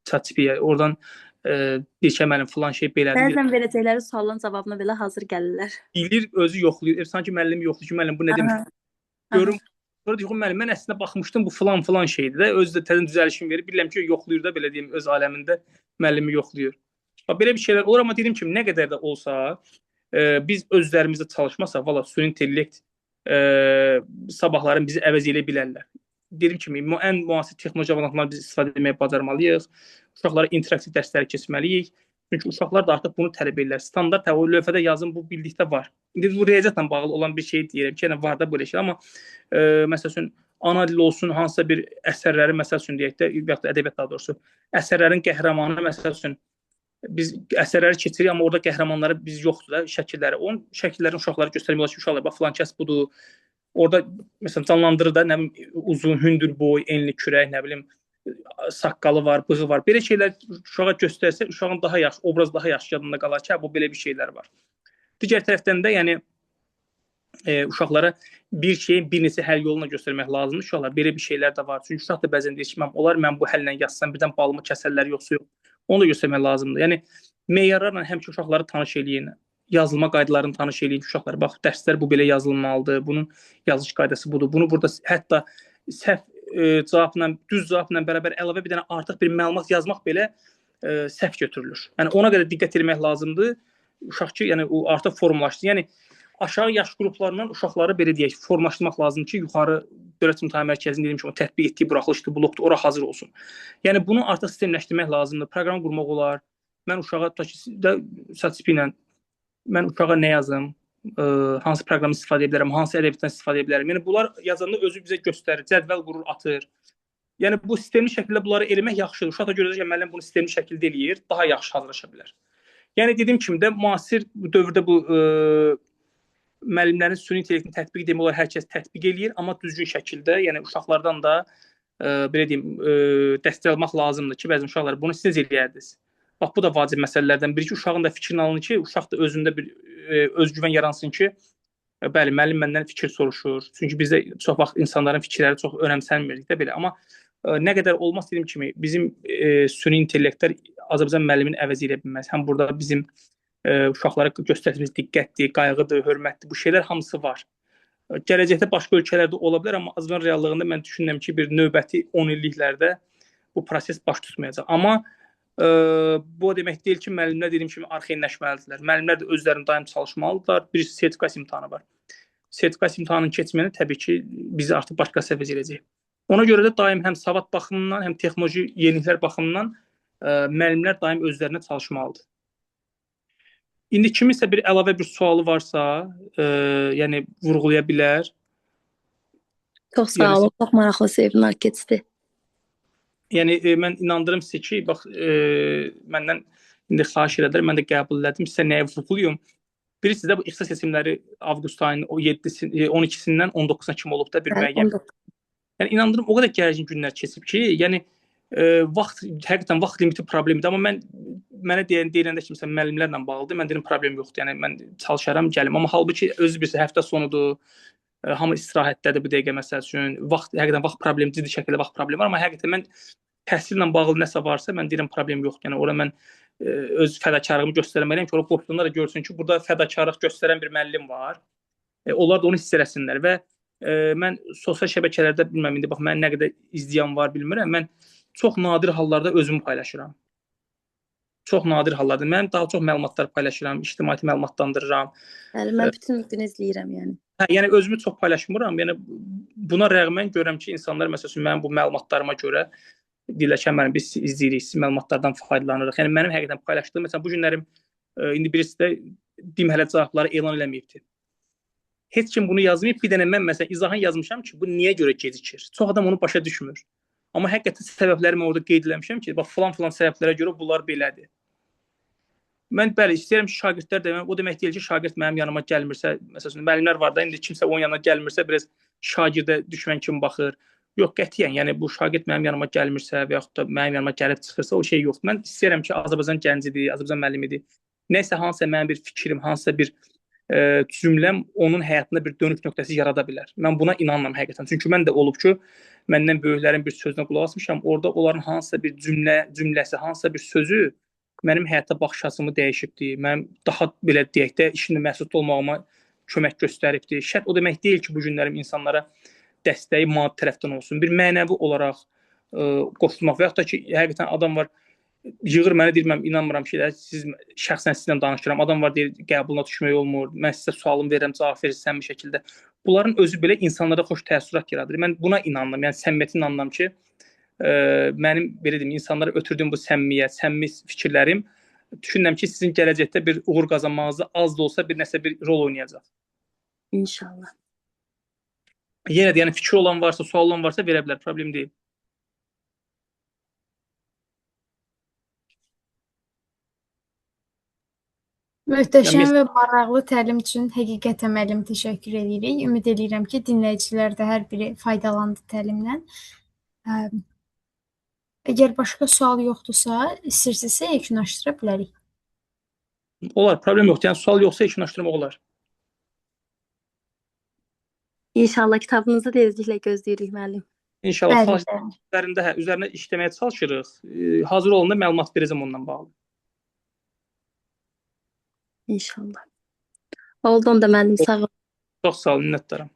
ChatGPT-yə, oradan deyir mənim falan şey belədir. Bəzən verəcəkləri sualların cavabına belə hazır gəlirlər. Bilir, özü yoxlayır. Sanki müəllim yoxdur ki, müəllim bu nə demək? Görüm. Sonra deyir, müəllim mən əslində baxmışdım bu falan şeydir də, özü də təzə düzəlişini verir. Bilirəm ki, yoxlayır da belə deyim öz aləmində müəllimi yoxlayır. Belə bir şeylər olur, amma dediyim kimi nə qədər də olsa biz özlərimizdə çalışmasaq, valla süni intellekt sabahların bizi əvəz edə bilərlər. Dediyim kimi ən müasir texnoloji avantajlardan biz istifadə etməyə bacarmalıyıq. Uşaqlara interaktiv dərsləri keçməliyik. Çünki uşaqlar da artıq bunu tələb edirlər. Standart lövhədə yazın bu bildikdə var. İndi bu riyaziyyatla bağlı olan bir şey deyirəm ki, yəni var da belə şey, amma məsəl üçün ana dil olsun, hansısa bir əsərləri məsəl üçün deyək də, və ya da ədəbiyyat daha doğrusu, əsərlərin qəhrəmanı məsəl üçün biz əsərləri keçirik, amma orada qəhrəmanları biz yoxdur da şəkilləri. Onun şəkillərini uşaqlara göstərmək olar ki, uşaqlar bax filan kəs budur. Orada məsələn canlandırır da, nə bilim uzun, hündür boy, enli kürək, nə bilim saqqalı var, bığı var. Belə şeylər uşağa göstərsə, uşağın daha yaxşı, obraz daha yaxşı yadında qalar ki, bu belə bir şeylər var. Digər tərəfdən də yəni uşaqlara bir şeyin bir neçə həll yoluna göstərmək lazımdır. Uşaqlar belə bir şeylər də var. Çünki uşaq da bəzən deyir ki, mən bu həllə yazsam, birdən balımı kəsərlər yoxsa yox. Onu da göstərmək lazımdır. Yəni meyarlarla həmişə uşaqları tanış eləyin, yazılma qaydalarını tanış eləyin. Uşaqlar bax dərslər bu belə yazılmalıdır. Bunun yazılış qaydası budur. Bunu burada hətta səhv cavabla, düz cavabla bərabər əlavə bir dənə artıq bir məlumat yazmaq belə səhv götürülür. Yəni ona qədər diqqət etmək lazımdır. Uşaq ki, yəni o artıq formalaşdı. Yəni aşağı yaş qruplarından uşaqları belə deyək, formalaşdırmaq lazımdır ki, yuxarı Dövlət İmtahan Mərkəzinin dediyim kimi tətbiq etdiyi buraxılışdır, blokdur, ora hazır olsun. Yəni bunu artıq sistemləşdirmək lazımdır. Proqram qurmaq olar. Mən uşağa statistika ilə mən uşağa nə yazım, hansı proqramı istifadə edə bilərəm, hansı ədəbiyyatdan istifadə edə bilərəm. Yəni bunlar yazanda özü bizə göstərir, cədvəl qurur, atır. Yəni bu sistemli şəkildə bunları eləmək yaxşıdır. Uşaq da görəcək ki, müəllim bunu sistemli şəkildə eləyir, daha yaxşı hazırlaşa bilər. Yəni dediyim kimi də müasir dövrdə bu müəllimlərin süni intellektini tətbiq demək olar, hər kəs tətbiq eləyir, amma düzgün şəkildə, yəni uşaqlardan da belə deyim, dəstək almaq lazımdır ki, bəzən uşaqlar bunu siz eləyərdiniz. Bax bu da vacib məsələlərdən biri ki, uşağın da fikrini alın ki, uşaq da özündə bir özgüvən yaransın ki, bəli, müəllim məndən fikir soruşur. Çünki bizdə çox vaxt insanların fikirləri çox önəmsənmir də belə, amma nə qədər olmaz dediyim kimi bizim süni intellektlər Azərbaycan müəllimini əvəz edə bilməz. Həm burada bizim uşaqlara göstərdiyimiz diqqətdir, qayğıdır, hörmətdir, bu şeylər hamısı var. Gələcəkdə başqa ölkələrdə ola bilər, amma Azərbaycan reallığında mən düşünürəm ki, bir növbəti 10 illiklərdə bu proses baş tutmayacaq. Amma bu demək deyil ki, müəllimlər dediyim kimi arxayınləşməlidirlər. Müəllimlər də özlərinin daim çalışmalıdırlar. Bir sertifikasiya imtahanı var. Sertifikasiya imtahanının keçməni təbii ki, bizi artıq başqa səviyyə edəcək. Ona görə də daim həm savad baxımından, həm texnoloji yeniliklər baxımından müəllimlər daim özlərinə çalışmalıdır. İndi kiminsə bir əlavə bir sualı varsa, yəni vurğulaya bilər. Çox sağ olun, çox maraqlı seminar keçdi. Yəni mən inandırım sizə ki, bax məndən indi xahiş elədilər, mən də qəbul elədim. Sizə nəyə vurğuluyum? Bilirsiniz də bu ixtisas seçimləri avqust ayının 12-sindən 19-na kimi olub da bir müəyyən. Yəni inandırım o qədər gərgin günlər keçib ki, yəni vaxt həqiqətən vaxt limiti problemidir, amma mənə deyiləndə kimsə müəllimlərlə bağlıdır. Mən deyirəm problem yoxdur. Yəni mən çalışaram, gəlim. Amma halbuki özü bilirsə həftə sonudur. Hamı istirahətdədir bu dəqiqə məsəl üçün. Həqiqətən vaxt problemi, ciddi şəkildə vaxt problemi var, amma həqiqətən mən təhsillə bağlı nəsə varsa, mən deyirəm problem yoxdur. Yəni ora mən öz fədakarlığımı göstərməliyəm ki, ora qopduğunda da görsün ki, burada fədakarlıq göstərən bir müəllim var. Onlar da onu hiss eləsinlər və mən sosial şəbəkələrdə bilməm indi bax mən nə qədər izləyən var bilmirəm. Mən çox nadir hallarda özümü paylaşıram. Çox nadir hallarda. Mən daha çox məlumatlar paylaşıram, ictimai məlumatlandırıram. Bəli, mən bütün gün izləyirəm yəni. Yəni özümü çox paylaşmıram. Yəni buna rəğmən görürəm ki, insanlar məsələn mənim bu məlumatlarıma görə deyirlər ki, biz izləyirik, siz məlumatlardan faydalanırıq. Yəni mənim həqiqətən paylaşdığım məsələn bu günlərim indi birisi də dim hələ cavabları elan eləməyibdi. Heç kim bunu yazmayıb. Bir dənə mən məsələn izahan yazmışam ki, bu niyə görə gecikir? Çox adam onu başa düşmür. Amma həqiqətən səbəbləri mən orada qeyd eləmişəm ki, bax filan səbəblərə görə bunlar belədir. Mən bəli istəyirəm ki, şagirdlər də o demək deyil ki, şagird mənim yanıma gəlmirsə, məsələn müəllimlər var da, indi kimsə onun yanına gəlmirsə, biraz şagirdə düşmən kimi baxır. Yox, qətiyyən, yəni bu şagird mənim yanıma gəlmirsə və yaxud da mənim yanıma gəlib çıxırsa, o şey yoxdur. Mən istəyirəm ki, Azərbaycan gəncidir, Azərbaycan müəllimidir. Nəsə hansısa mənim bir fikrim, hansısa bir cümləm onun həyatında bir dönük nöqtəsi yarada bilər. Mən buna inanmıram həqiqətən. Çünki mən də olub ki, məndən böyüklərin bir sözünə qulaq asmışam. Orada onların hansısa bir cümləsi, hansısa bir sözü mənim həyata baxış açımı dəyişibdi. Mənim daha belə deyək də işimdə məsud olmağıma kömək göstəribdi. Şərt o demək deyil ki, bu günlərim insanlara dəstəyi maddi tərəfdən olsun. Bir mənəvi olaraq qoşulmaq və yaxud da ki, həqiqətən adam var yığır mənə deyir, mən inanmıram ki, siz şəxsən sizlə danışıram. Adam var deyir, qəbuluna düşmək olmur. Mən sizə sualımı verirəm, cavab verirsən bir şəkildə. Bunların özü belə insanlara xoş təəssürat yaradır. Mən buna inanıram. Yəni səmimiyyəti inanıram ki, mənim belə deyim, insanlara ötürdüyüm bu səmimiyyət, səmimi fikirlərim düşünürəm ki, sizin gələcəkdə bir uğur qazanmağınızda az da olsa bir nəsə bir rol oynayacaq. İnşallah. Yenə də yəni fikri olan varsa, sual olan varsa verə bilər, problem deyil. Möhtəşəm və maraqlı təlim üçün həqiqətən müəllim təşəkkür edirik. Ümid edirəm ki, dinləyicilər də hər biri faydalandı təlimdən. Əgər başqa sual yoxdursa, istəyirsinizsə yekunlaşdıra bilərik. Olar, problem yoxdur. Yəni sual yoxsa yekunlaşdırmaq olar. İnşallah kitabınızı tezliklə gözləyirik müəllim. İnşallah üzərində işləməyə çalışırıq. Hazır olanda məlumat verəcəm ondan bağlı. İnşallah. Oldu onda müəllim, sağ olun. Çox sağ olun, minnətdaram.